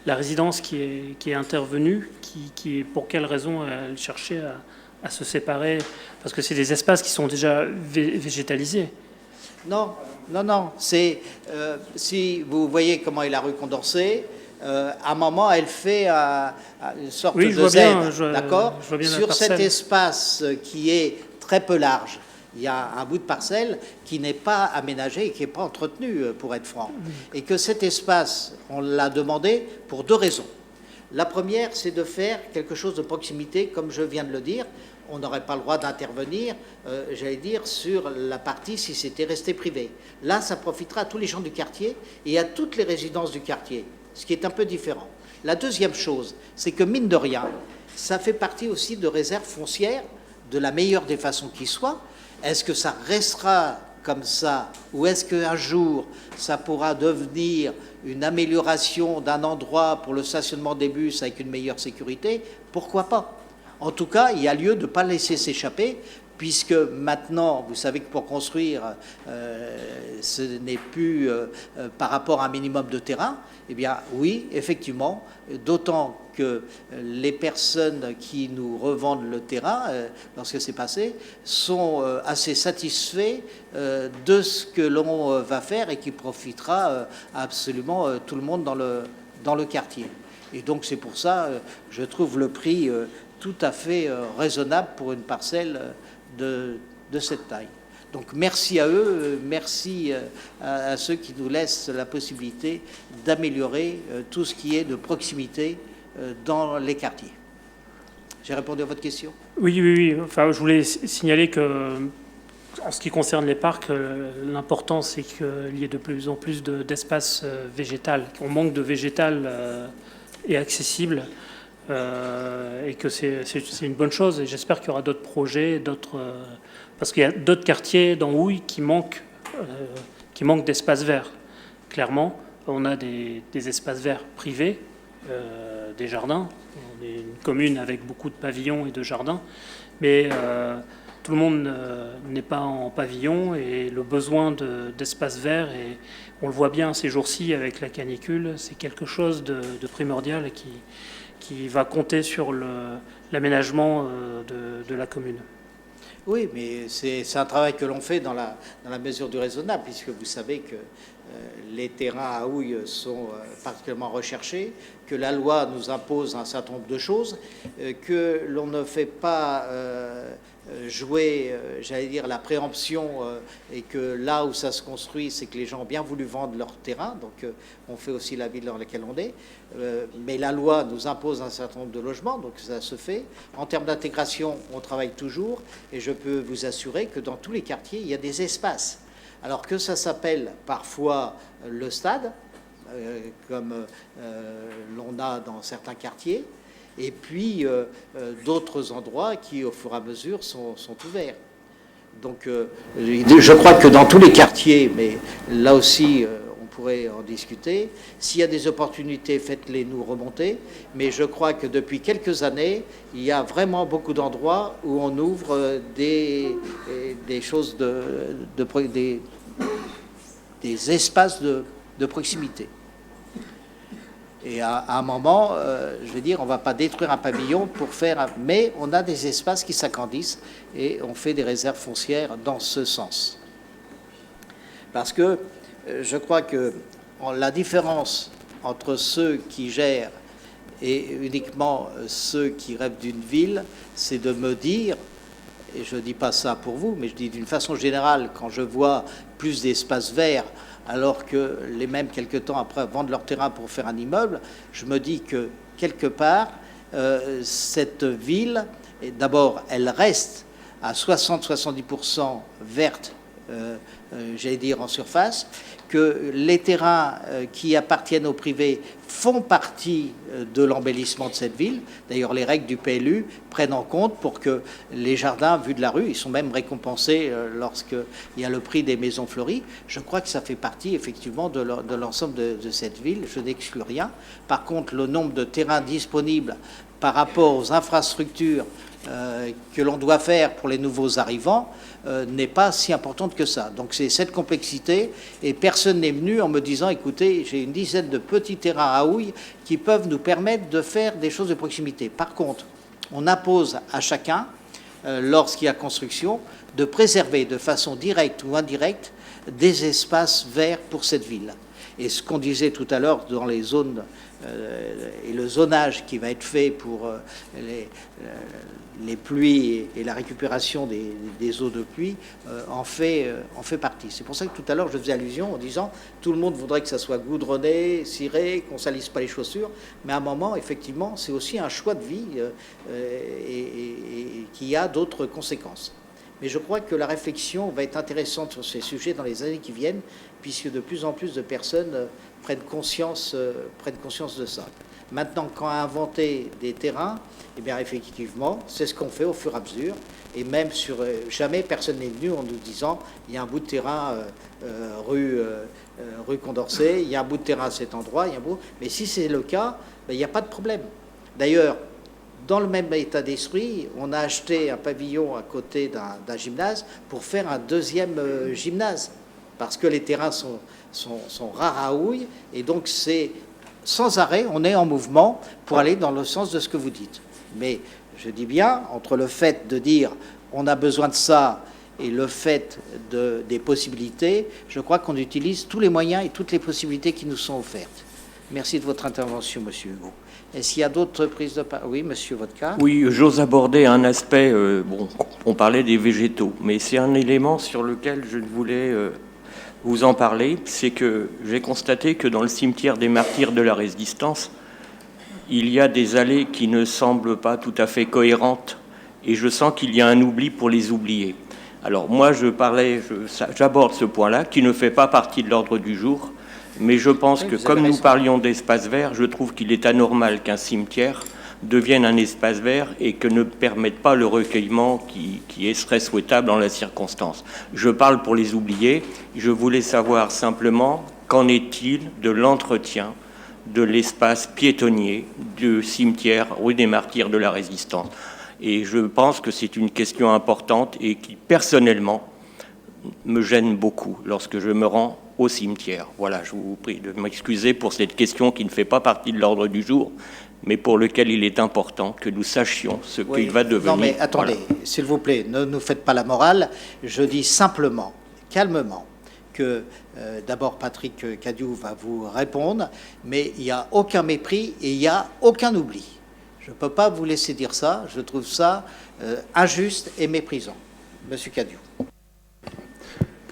la résidence qui est intervenue, qui pour quelle raison elle cherchait à se séparer, parce que c'est des espaces qui sont déjà végétalisés. Non. C'est si vous voyez comment est la rue Condorcet, à un moment, elle fait une sorte de Z, d'accord, sur cet espace qui est très peu large. Il y a un bout de parcelle qui n'est pas aménagé et qui n'est pas entretenu, pour être franc. Et que cet espace, on l'a demandé pour 2 raisons. La première, c'est de faire quelque chose de proximité, comme je viens de le dire. On n'aurait pas le droit d'intervenir, j'allais dire, sur la partie si c'était resté privé. Là, ça profitera à tous les gens du quartier et à toutes les résidences du quartier, ce qui est un peu différent. La deuxième chose, c'est que, mine de rien, ça fait partie aussi de réserves foncières de la meilleure des façons qui soit. Est-ce que ça restera comme ça, ou est-ce qu'un jour, ça pourra devenir une amélioration d'un endroit pour le stationnement des bus avec une meilleure sécurité? Pourquoi pas? En tout cas, il y a lieu de ne pas laisser s'échapper, puisque maintenant, vous savez que pour construire, ce n'est plus par rapport à un minimum de terrain. Eh bien, oui, effectivement, d'autant que les personnes qui nous revendent le terrain, lorsque c'est passé, sont assez satisfaits de ce que l'on va faire et qui profitera absolument tout le monde dans le quartier. Et donc, c'est pour ça, je trouve le prix tout à fait raisonnable pour une parcelle de cette taille. Donc merci à eux, merci à ceux qui nous laissent la possibilité d'améliorer tout ce qui est de proximité dans les quartiers. J'ai répondu à votre question? Oui. Enfin, je voulais signaler que, en ce qui concerne les parcs, l'important c'est qu'il y ait de plus en plus d'espace végétal. On manque de végétal et accessible. Et que c'est une bonne chose, et j'espère qu'il y aura d'autres projets, parce qu'il y a d'autres quartiers dans Houille qui manquent d'espace vert. Clairement, on a des espaces verts privés, des jardins. On est une commune avec beaucoup de pavillons et de jardins, mais tout le monde n'est pas en pavillon, et le besoin d'espace vert, et on le voit bien ces jours-ci avec la canicule, c'est quelque chose de primordial et qui va compter sur l'aménagement de la commune. Oui, mais c'est un travail que l'on fait dans la mesure du raisonnable, puisque vous savez que les terrains à houille sont particulièrement recherchés, que la loi nous impose un certain nombre de choses, que l'on ne fait pas jouer, j'allais dire, la préemption, et que là où ça se construit, c'est que les gens ont bien voulu vendre leur terrain, donc on fait aussi la ville dans laquelle on est, mais la loi nous impose un certain nombre de logements, donc ça se fait. En termes d'intégration, on travaille toujours, et je peux vous assurer que dans tous les quartiers, il y a des espaces. Alors que ça s'appelle parfois le stade, comme l'on a dans certains quartiers, et puis d'autres endroits qui, au fur et à mesure, sont ouverts. Donc, je crois que dans tous les quartiers, mais là aussi, on pourrait en discuter, s'il y a des opportunités, faites-les nous remonter, mais je crois que depuis quelques années, il y a vraiment beaucoup d'endroits où on ouvre des choses, des espaces de proximité. Et à un moment, je veux dire, on ne va pas détruire un pavillon pour faire... Mais on a des espaces qui s'agrandissent et on fait des réserves foncières dans ce sens. Parce que je crois que la différence entre ceux qui gèrent et uniquement ceux qui rêvent d'une ville, c'est de me dire, et je ne dis pas ça pour vous, mais je dis d'une façon générale, quand je vois plus d'espaces verts, alors que les mêmes, quelque temps après, vendent leur terrain pour faire un immeuble, je me dis que, quelque part, cette ville, d'abord, elle reste à 60-70% verte, j'allais dire en surface, que les terrains qui appartiennent au privé font partie de l'embellissement de cette ville. D'ailleurs, les règles du PLU prennent en compte pour que les jardins vus de la rue, ils sont même récompensés lorsqu'il y a le prix des maisons fleuries. Je crois que ça fait partie effectivement de l'ensemble de cette ville. Je n'exclus rien. Par contre, le nombre de terrains disponibles par rapport aux infrastructures que l'on doit faire pour les nouveaux arrivants n'est pas si importante que ça. Donc c'est cette complexité, et personne n'est venu en me disant, écoutez, j'ai une dizaine de petits terrains à houille qui peuvent nous permettre de faire des choses de proximité. Par contre, on impose à chacun, lorsqu'il y a construction, de préserver de façon directe ou indirecte des espaces verts pour cette ville. Et ce qu'on disait tout à l'heure dans les zones et le zonage qui va être fait pour les pluies et la récupération des eaux de pluie en fait partie. C'est pour ça que tout à l'heure je faisais allusion en disant tout le monde voudrait que ça soit goudronné, ciré, qu'on salisse pas les chaussures, mais à un moment effectivement c'est aussi un choix de vie et qui a d'autres conséquences. Mais je crois que la réflexion va être intéressante sur ces sujets dans les années qui viennent, puisque de plus en plus de personnes prennent conscience de ça. Maintenant, quand à inventer des terrains, eh bien effectivement, c'est ce qu'on fait au fur et à mesure. Et même jamais personne n'est venu en nous disant il y a un bout de terrain rue Condorcet, il y a un bout de terrain à cet endroit, mais si c'est le cas, ben, il n'y a pas de problème. D'ailleurs, dans le même état d'esprit, on a acheté un pavillon à côté d'un gymnase pour faire un deuxième gymnase, parce que les terrains sont rares à houille, et donc c'est sans arrêt, on est en mouvement pour aller dans le sens de ce que vous dites. Mais je dis bien, entre le fait de dire on a besoin de ça et le fait des possibilités, je crois qu'on utilise tous les moyens et toutes les possibilités qui nous sont offertes. Merci de votre intervention, Monsieur Hugo. Est-ce qu'il y a d'autres prises de parole? Oui, Monsieur Vodka. Oui, j'ose aborder un aspect, on parlait des végétaux, mais c'est un élément sur lequel je voulais vous en parler, c'est que j'ai constaté que dans le cimetière des martyrs de la Résistance, il y a des allées qui ne semblent pas tout à fait cohérentes, et je sens qu'il y a un oubli pour les oublier. Alors moi, j'aborde ce point-là, qui ne fait pas partie de l'ordre du jour, mais je pense que comme nous parlions d'espace vert, je trouve qu'il est anormal qu'un cimetière devienne un espace vert et que ne permette pas le recueillement qui serait souhaitable en la circonstance. Je parle pour les oublier. Je voulais savoir simplement qu'en est-il de l'entretien de l'espace piétonnier du cimetière rue des Martyrs de la Résistance. Et je pense que c'est une question importante et qui, personnellement, me gêne beaucoup lorsque je me rends au cimetière. Voilà, je vous prie de m'excuser pour cette question qui ne fait pas partie de l'ordre du jour, mais pour lequel il est important que nous sachions ce qu'il va devenir. Non, mais attendez, voilà. S'il vous plaît, ne nous faites pas la morale. Je dis simplement, calmement, que d'abord Patrick Cadiou va vous répondre, mais il n'y a aucun mépris et il n'y a aucun oubli. Je ne peux pas vous laisser dire ça. Je trouve ça injuste et méprisant. Monsieur Cadiou.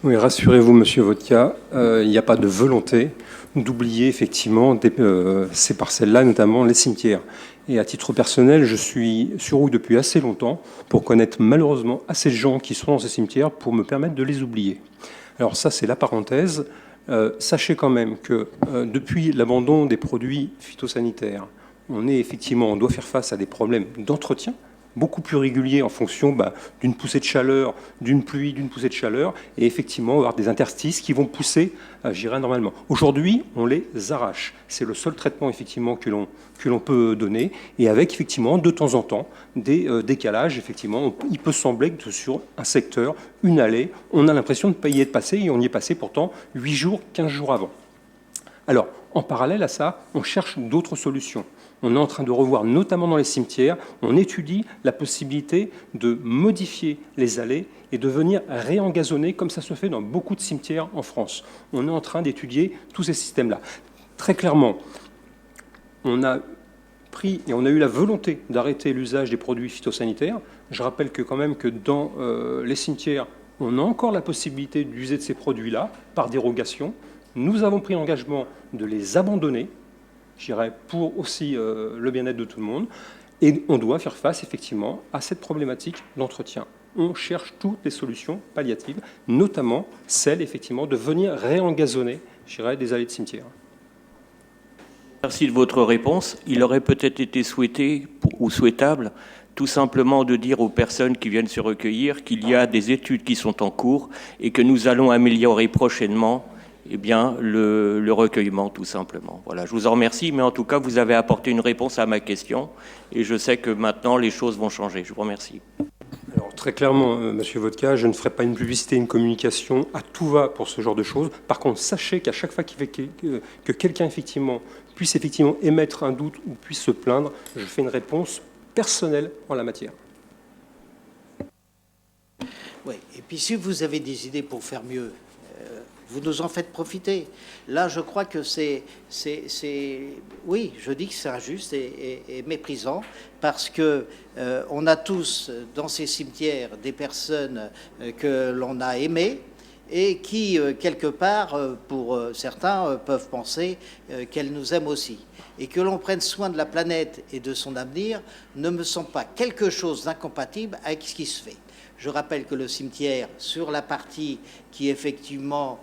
Oui, rassurez-vous, Monsieur Vodka, il n'y a pas de volonté d'oublier effectivement ces parcelles-là, notamment les cimetières. Et à titre personnel, je suis sur Houille depuis assez longtemps pour connaître malheureusement assez de gens qui sont dans ces cimetières pour me permettre de les oublier. Alors ça, c'est la parenthèse. Sachez quand même que depuis l'abandon des produits phytosanitaires, on doit faire face à des problèmes d'entretien beaucoup plus réguliers en fonction d'une poussée de chaleur, d'une pluie, d'une poussée de chaleur, et effectivement avoir des interstices qui vont pousser, j'irai normalement. Aujourd'hui, on les arrache. C'est le seul traitement effectivement que l'on peut donner, et avec effectivement de temps en temps des décalages. Effectivement, il peut sembler que sur un secteur, une allée, on a l'impression de ne pas y être passé, et on y est passé pourtant 8 jours, 15 jours avant. Alors, en parallèle à ça, on cherche d'autres solutions. On est en train de revoir, notamment dans les cimetières, on étudie la possibilité de modifier les allées et de venir réengazonner, comme ça se fait dans beaucoup de cimetières en France. On est en train d'étudier tous ces systèmes-là. Très clairement, on a pris et on a eu la volonté d'arrêter l'usage des produits phytosanitaires. Je rappelle que quand même que dans les cimetières, on a encore la possibilité d'user de ces produits-là par dérogation. Nous avons pris l'engagement de les abandonner, je dirais, pour aussi le bien-être de tout le monde. Et on doit faire face, effectivement, à cette problématique d'entretien. On cherche toutes les solutions palliatives, notamment celle, effectivement, de venir réengazonner, je dirais, des allées de cimetière. Merci de votre réponse. Il aurait peut-être été souhaité ou souhaitable tout simplement de dire aux personnes qui viennent se recueillir qu'il y a des études qui sont en cours et que nous allons améliorer prochainement le recueillement, tout simplement. Voilà, je vous en remercie, mais en tout cas, vous avez apporté une réponse à ma question, et je sais que maintenant, les choses vont changer. Je vous remercie. Alors, très clairement, Monsieur Vodka, je ne ferai pas une publicité, une communication à tout va pour ce genre de choses. Par contre, sachez qu'à chaque fois que quelqu'un, effectivement, puisse effectivement émettre un doute ou puisse se plaindre, je fais une réponse personnelle en la matière. Oui, et puis si vous avez des idées pour faire mieux, vous nous en faites profiter. Là, je crois que oui, je dis que c'est injuste et méprisant, parce que on a tous dans ces cimetières des personnes que l'on a aimées, et qui, quelque part, pour certains, peuvent penser qu'elles nous aiment aussi. Et que l'on prenne soin de la planète et de son avenir ne me semble pas quelque chose d'incompatible avec ce qui se fait. Je rappelle que le cimetière, sur la partie qui est effectivement,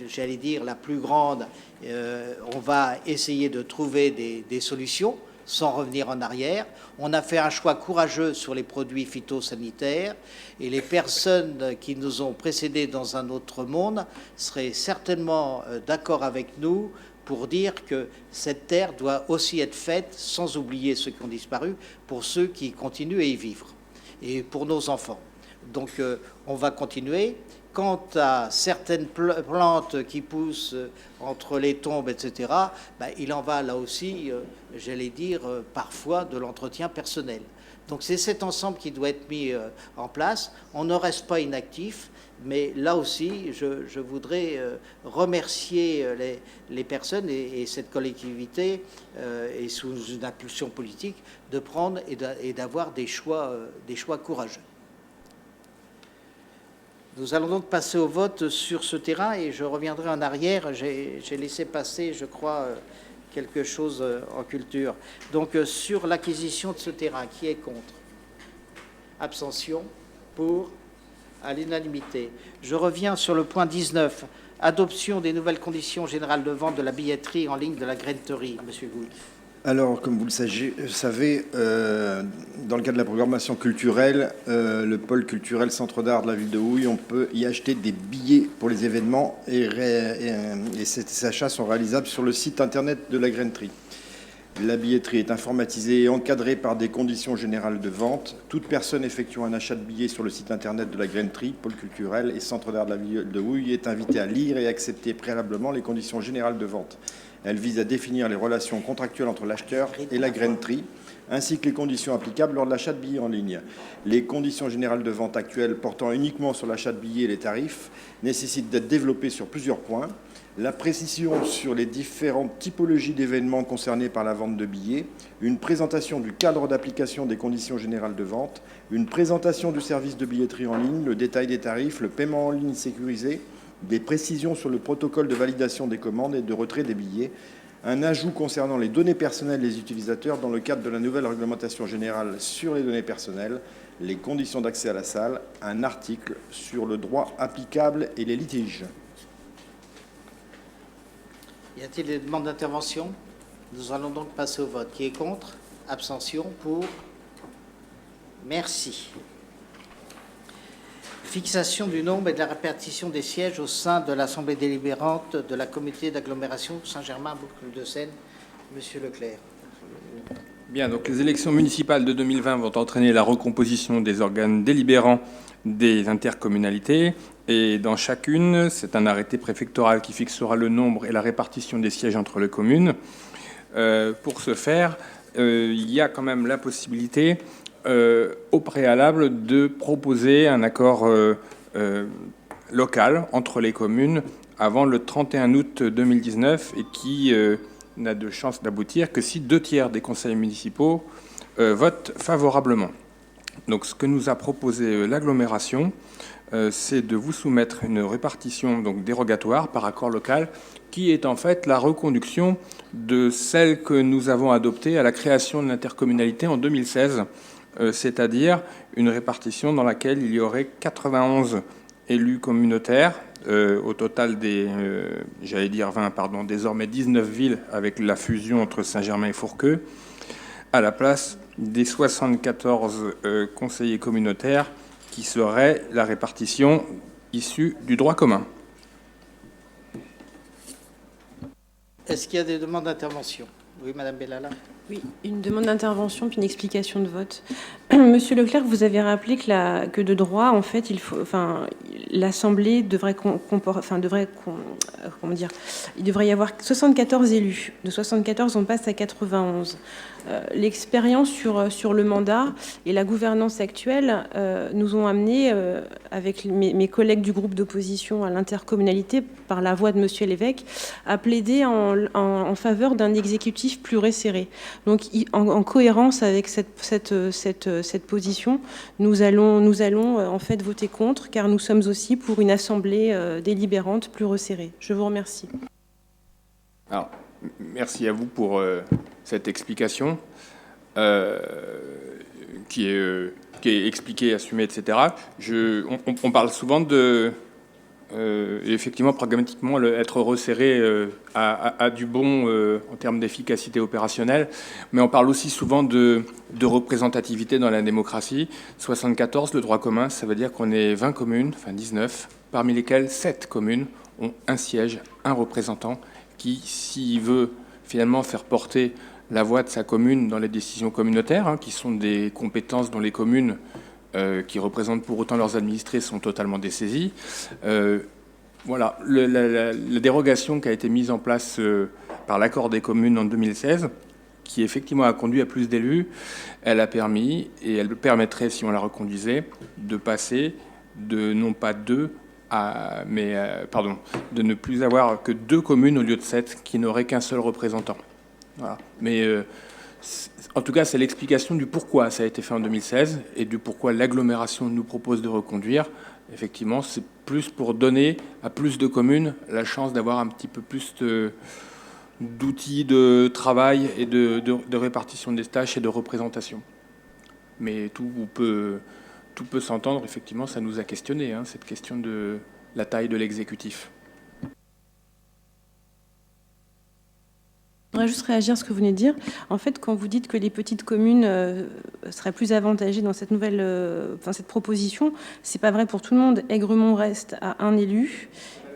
j'allais dire, la plus grande, on va essayer de trouver des solutions sans revenir en arrière. On a fait un choix courageux sur les produits phytosanitaires et les personnes qui nous ont précédés dans un autre monde seraient certainement d'accord avec nous pour dire que cette terre doit aussi être faite, sans oublier ceux qui ont disparu, pour ceux qui continuent à y vivre et pour nos enfants. Donc on va continuer. Quant à certaines plantes qui poussent entre les tombes, etc., il en va là aussi, j'allais dire, parfois de l'entretien personnel. Donc c'est cet ensemble qui doit être mis en place. On ne reste pas inactif, mais là aussi, je voudrais remercier les personnes et cette collectivité, et sous une impulsion politique, de prendre et d'avoir des choix courageux. Nous allons donc passer au vote sur ce terrain et je reviendrai en arrière. J'ai laissé passer, je crois, quelque chose en culture. Donc, sur l'acquisition de ce terrain, qui est contre? Abstention? Pour? À l'unanimité. Je reviens sur le point 19. Adoption des nouvelles conditions générales de vente de la billetterie en ligne de la graineterie. Monsieur Gouy. Alors, comme vous le savez, dans le cadre de la programmation culturelle, le pôle culturel Centre d'Art de la ville de Houille, on peut y acheter des billets pour les événements et ces achats sont réalisables sur le site internet de la graineterie. La billetterie est informatisée et encadrée par des conditions générales de vente. Toute personne effectuant un achat de billets sur le site internet de la graineterie, pôle culturel et Centre d'Art de la ville de Houille est invitée à lire et accepter préalablement les conditions générales de vente. Elle vise à définir les relations contractuelles entre l'acheteur et la graineterie, ainsi que les conditions applicables lors de l'achat de billets en ligne. Les conditions générales de vente actuelles portant uniquement sur l'achat de billets et les tarifs nécessitent d'être développées sur plusieurs points. La précision sur les différentes typologies d'événements concernés par la vente de billets, une présentation du cadre d'application des conditions générales de vente, une présentation du service de billetterie en ligne, le détail des tarifs, le paiement en ligne sécurisé, des précisions sur le protocole de validation des commandes et de retrait des billets, un ajout concernant les données personnelles des utilisateurs dans le cadre de la nouvelle réglementation générale sur les données personnelles, les conditions d'accès à la salle, un article sur le droit applicable et les litiges. Y a-t-il des demandes d'intervention? Nous allons donc passer au vote. Qui est contre? Abstention? Pour? Merci. Fixation du nombre et de la répartition des sièges au sein de l'Assemblée délibérante de la communauté d'agglomération Saint-Germain-Boucle-de-Seine. Monsieur Leclerc. Bien, donc les élections municipales de 2020 vont entraîner la recomposition des organes délibérants des intercommunalités. Et dans chacune, c'est un arrêté préfectoral qui fixera le nombre et la répartition des sièges entre les communes. Pour ce faire, il y a quand même la possibilité au préalable de proposer un accord local entre les communes avant le 31 août 2019 et qui n'a de chance d'aboutir que si 2/3 des conseils municipaux votent favorablement. Donc ce que nous a proposé l'agglomération, c'est de vous soumettre une répartition donc dérogatoire par accord local qui est en fait la reconduction de celle que nous avons adoptée à la création de l'intercommunalité en 2016, c'est-à-dire une répartition dans laquelle il y aurait 91 élus communautaires, au total des, désormais 19 villes avec la fusion entre Saint-Germain et Fourqueux, à la place des 74 conseillers communautaires qui serait la répartition issue du droit commun. Est-ce qu'il y a des demandes d'intervention? Oui, Madame Bellala. Oui, une demande d'intervention puis une explication de vote. Monsieur Leclerc, vous avez rappelé que de droit, en fait, l'Assemblée devrait il devrait y avoir 74 élus. De 74, on passe à 91. L'expérience sur le mandat et la gouvernance actuelle nous ont amené, avec mes collègues du groupe d'opposition à l'intercommunalité, par la voix de Monsieur l'évêque, à plaider en faveur d'un exécutif plus resserré. Donc, en cohérence avec cette position, nous allons en fait voter contre, car nous sommes aussi pour une assemblée délibérante plus resserrée. Je vous remercie. Alors, merci à vous pour cette explication qui est expliquée, assumée, etc. On parle souvent de, effectivement, pragmatiquement, être resserré à du bon en termes d'efficacité opérationnelle, mais on parle aussi souvent de représentativité dans la démocratie. 74, le droit commun, ça veut dire qu'on est 20 communes, enfin 19, parmi lesquelles 7 communes ont un siège, un représentant, qui, s'il veut finalement faire porter la voix de sa commune dans les décisions communautaires, qui sont des compétences dont les communes qui représentent pour autant leurs administrés sont totalement dessaisies. Voilà, la dérogation qui a été mise en place par l'accord des communes en 2016, qui effectivement a conduit à plus d'élus, elle a permis, et elle permettrait, si on la reconduisait, de passer de non pas deux, de ne plus avoir que 2 communes au lieu de 7 qui n'auraient qu'un seul représentant. Voilà. Mais en tout cas, c'est l'explication du pourquoi ça a été fait en 2016 et du pourquoi l'agglomération nous propose de reconduire. Effectivement, c'est plus pour donner à plus de communes la chance d'avoir un petit peu plus d'outils de travail et de répartition des tâches et de représentation. Mais tout peut s'entendre, effectivement, ça nous a questionné, cette question de la taille de l'exécutif. Je voudrais juste réagir à ce que vous venez de dire. En fait, quand vous dites que les petites communes seraient plus avantagées dans cette cette proposition, c'est pas vrai pour tout le monde. Aigremont reste à 1 élu.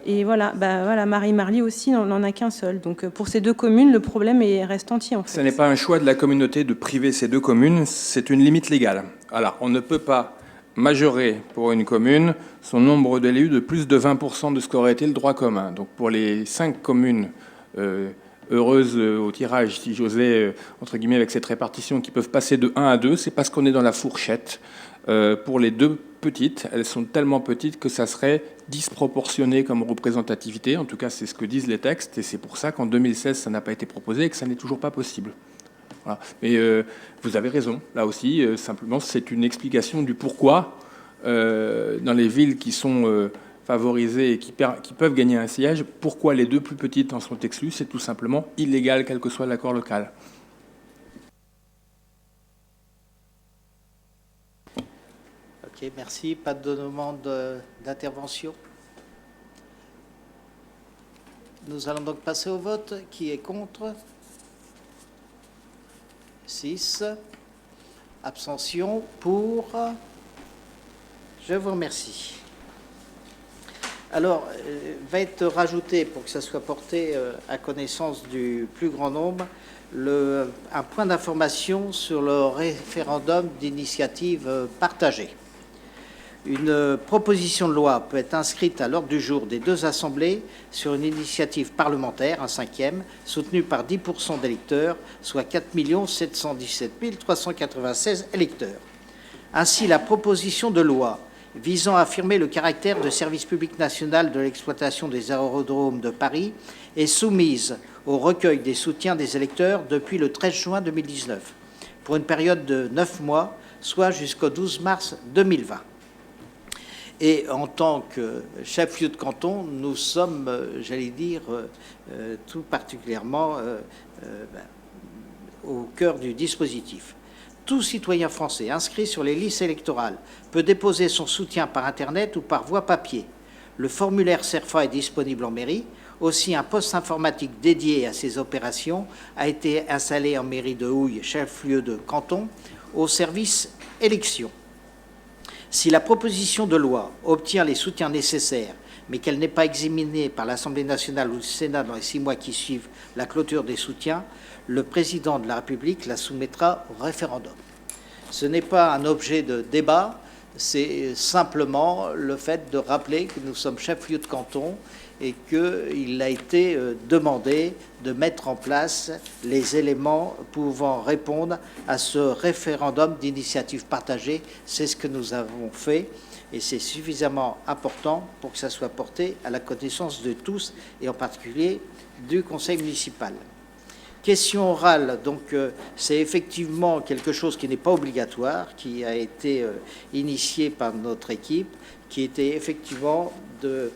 Et voilà, Marie-Marly aussi n'en a qu'un seul. Donc pour ces 2 communes, le problème reste entier. En fait. Ce n'est pas un choix de la communauté de priver ces 2 communes, c'est une limite légale. Alors, on ne peut pas majorer pour une commune son nombre d'élus de plus de 20% de ce qu'aurait été le droit commun. Donc pour les 5 communes heureuses au tirage, si j'osais, entre guillemets, avec cette répartition, qui peuvent passer de 1 à 2, c'est parce qu'on est dans la fourchette. Pour les 2 petites, elles sont tellement petites que ça serait disproportionné comme représentativité. En tout cas, c'est ce que disent les textes, et c'est pour ça qu'en 2016, ça n'a pas été proposé et que ça n'est toujours pas possible. Voilà. Mais vous avez raison, là aussi, simplement, c'est une explication du pourquoi, dans les villes qui sont favorisées et qui peuvent gagner un siège, pourquoi les 2 plus petites en sont exclues, c'est tout simplement illégal, quel que soit l'accord local. Ok, merci. Pas de demande d'intervention. Nous allons donc passer au vote. Qui est contre ? 6. Abstention. Pour. Je vous remercie. Alors, va être rajouté, pour que ça soit porté à connaissance du plus grand nombre, un point d'information sur le référendum d'initiative partagée. Une proposition de loi peut être inscrite à l'ordre du jour des 2 assemblées sur une initiative parlementaire, un 5e, soutenue par 10% d'électeurs, soit 4 717 396 électeurs. Ainsi, la proposition de loi visant à affirmer le caractère de service public national de l'exploitation des aérodromes de Paris est soumise au recueil des soutiens des électeurs depuis le 13 juin 2019, pour une période de 9 mois, soit jusqu'au 12 mars 2020. Et en tant que chef-lieu de canton, nous sommes, j'allais dire, tout particulièrement au cœur du dispositif. Tout citoyen français inscrit sur les listes électorales peut déposer son soutien par Internet ou par voie papier. Le formulaire CERFA est disponible en mairie. Aussi, un poste informatique dédié à ces opérations a été installé en mairie de Houille, chef-lieu de canton, au service élection. Si la proposition de loi obtient les soutiens nécessaires, mais qu'elle n'est pas examinée par l'Assemblée nationale ou le Sénat dans les 6 mois qui suivent la clôture des soutiens, le président de la République la soumettra au référendum. Ce n'est pas un objet de débat, c'est simplement le fait de rappeler que nous sommes chef-lieu de canton et qu'il a été demandé de mettre en place les éléments pouvant répondre à ce référendum d'initiative partagée. C'est ce que nous avons fait et c'est suffisamment important pour que ça soit porté à la connaissance de tous et en particulier du conseil municipal. Question orale, donc c'est effectivement quelque chose qui n'est pas obligatoire, qui a été initié par notre équipe, qui était effectivement de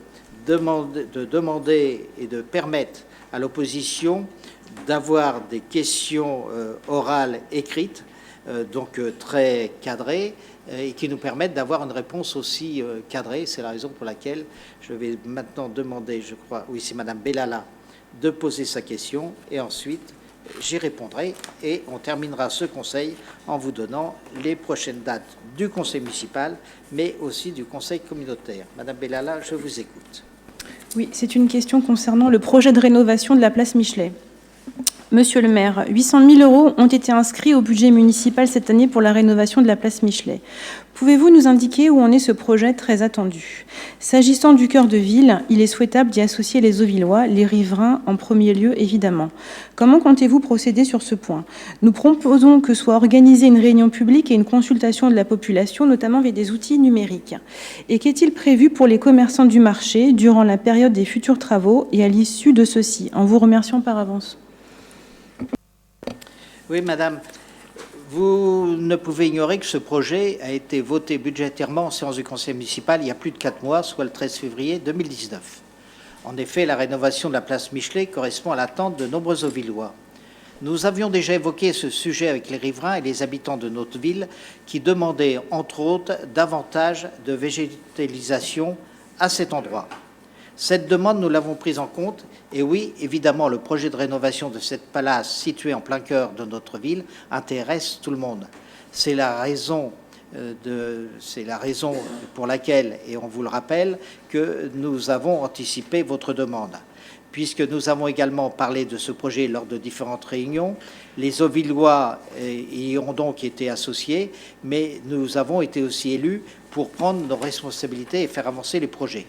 demander et de permettre à l'opposition d'avoir des questions orales écrites, donc très cadrées, et qui nous permettent d'avoir une réponse aussi cadrée. C'est la raison pour laquelle je vais maintenant demander, je crois, oui, c'est Madame Bellala, de poser sa question, et ensuite j'y répondrai, et on terminera ce conseil en vous donnant les prochaines dates du conseil municipal, mais aussi du conseil communautaire. Madame Bellala, je vous écoute. Oui, c'est une question concernant le projet de rénovation de la place Michelet. Monsieur le maire, 800 000 € ont été inscrits au budget municipal cette année pour la rénovation de la place Michelet. Pouvez-vous nous indiquer où en est ce projet très attendu? S'agissant du cœur de ville, il est souhaitable d'y associer les Auvillois, les riverains en premier lieu évidemment. Comment comptez-vous procéder sur ce point? Nous proposons que soit organisée une réunion publique et une consultation de la population, notamment via des outils numériques. Et qu'est-il prévu pour les commerçants du marché durant la période des futurs travaux et à l'issue de ceux-ci? En vous remerciant par avance. Oui, madame, vous ne pouvez ignorer que ce projet a été voté budgétairement en séance du conseil municipal il y a plus de 4 mois, soit le 13 février 2019. En effet, la rénovation de la place Michelet correspond à l'attente de nombreux Auvillois. Nous avions déjà évoqué ce sujet avec les riverains et les habitants de notre ville qui demandaient, entre autres, davantage de végétalisation à cet endroit. Cette demande, nous l'avons prise en compte, et oui, évidemment, le projet de rénovation de cette place située en plein cœur de notre ville intéresse tout le monde. C'est la raison pour laquelle, et on vous le rappelle, que nous avons anticipé votre demande. Puisque nous avons également parlé de ce projet lors de différentes réunions, les Auvillois y ont donc été associés, mais nous avons été aussi élus pour prendre nos responsabilités et faire avancer les projets.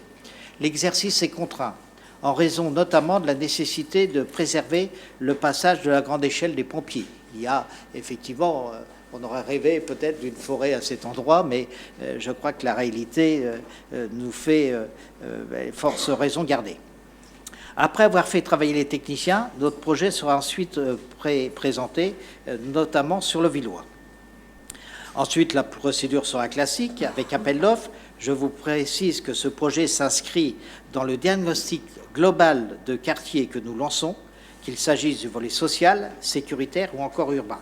L'exercice est contraint, en raison notamment de la nécessité de préserver le passage de la grande échelle des pompiers. Il y a effectivement, on aurait rêvé peut-être d'une forêt à cet endroit, mais je crois que la réalité nous fait force raison garder. Après avoir fait travailler les techniciens, notre projet sera ensuite présenté, notamment sur le Villois. Ensuite, la procédure sera classique, avec appel d'offres. Je vous précise que ce projet s'inscrit dans le diagnostic global de quartier que nous lançons, qu'il s'agisse du volet social, sécuritaire ou encore urbain.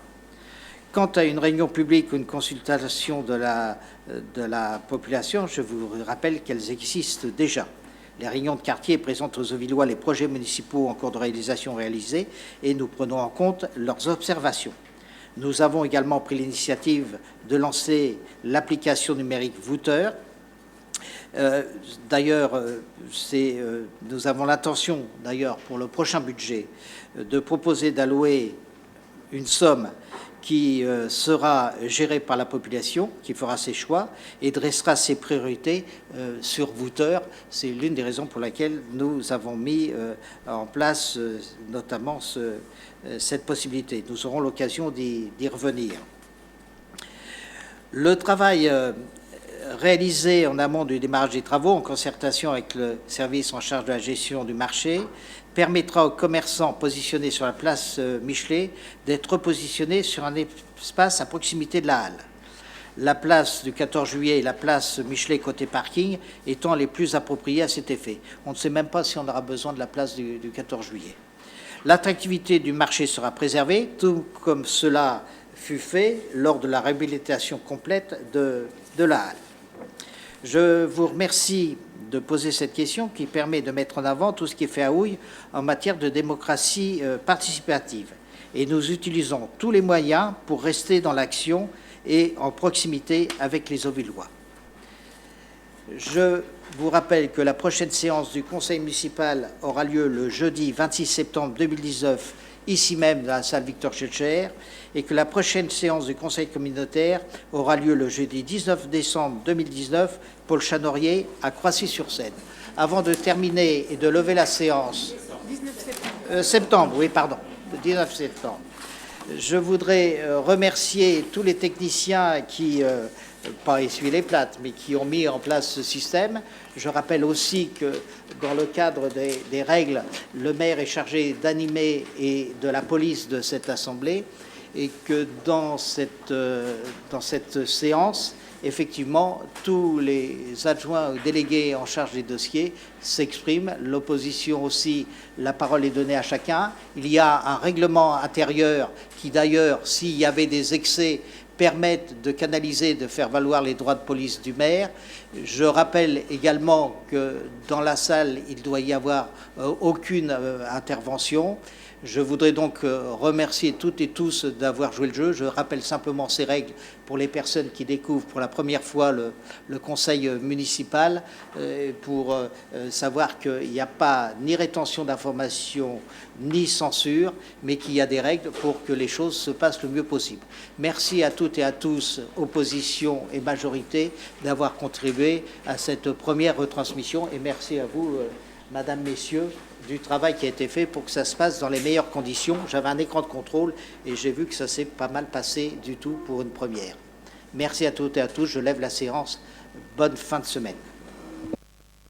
Quant à une réunion publique ou une consultation de la population, je vous rappelle qu'elles existent déjà. Les réunions de quartier présentent aux Auvillois les projets municipaux en cours de réalisation réalisés et nous prenons en compte leurs observations. Nous avons également pris l'initiative de lancer l'application numérique Voûteur. D'ailleurs, nous avons l'intention, d'ailleurs, pour le prochain budget, de proposer d'allouer une somme qui sera gérée par la population, qui fera ses choix et dressera ses priorités sur Voûteur. C'est l'une des raisons pour laquelle nous avons mis en place notamment cette possibilité. Nous aurons l'occasion d'y revenir. Le travail réalisé en amont du démarrage des travaux, en concertation avec le service en charge de la gestion du marché, permettra aux commerçants positionnés sur la place Michelet d'être repositionnés sur un espace à proximité de la halle. La place du 14 juillet et la place Michelet côté parking étant les plus appropriées à cet effet. On ne sait même pas si on aura besoin de la place du 14 juillet. L'attractivité du marché sera préservée, tout comme cela fut fait lors de la réhabilitation complète de la halle. Je vous remercie de poser cette question qui permet de mettre en avant tout ce qui est fait à Houille en matière de démocratie participative. Et nous utilisons tous les moyens pour rester dans l'action et en proximité avec les Auvillois. Je vous rappelle que la prochaine séance du Conseil municipal aura lieu le jeudi 26 septembre 2019, ici même dans la salle Victor Schœlcher, et que la prochaine séance du Conseil communautaire aura lieu le jeudi 19 décembre 2019, Paul Chanorier, à Croissy-sur-Seine. Avant de terminer et de lever la séance... 19 septembre, oui, pardon, le 19 septembre. Je voudrais remercier tous les techniciens qui, pas essuient les plates, mais qui ont mis en place ce système. Je rappelle aussi que dans le cadre des règles, le maire est chargé d'animer et de la police de cette assemblée, et que dans cette séance, effectivement, tous les adjoints ou délégués en charge des dossiers s'expriment. L'opposition aussi, la parole est donnée à chacun. Il y a un règlement intérieur qui, d'ailleurs, s'il y avait des excès, permettent de canaliser, de faire valoir les droits de police du maire. Je rappelle également que dans la salle, il ne doit y avoir aucune intervention. Je voudrais donc remercier toutes et tous d'avoir joué le jeu. Je rappelle simplement ces règles pour les personnes qui découvrent pour la première fois le conseil municipal, pour savoir qu'il n'y a pas ni rétention d'informations ni censure, mais qu'il y a des règles pour que les choses se passent le mieux possible. Merci à toutes et à tous, opposition et majorité, d'avoir contribué à cette première retransmission, et merci à vous, Madame, Messieurs, du travail qui a été fait pour que ça se passe dans les meilleures conditions. J'avais un écran de contrôle et j'ai vu que ça s'est pas mal passé du tout pour une première. Merci à toutes et à tous. Je lève la séance. Bonne fin de semaine.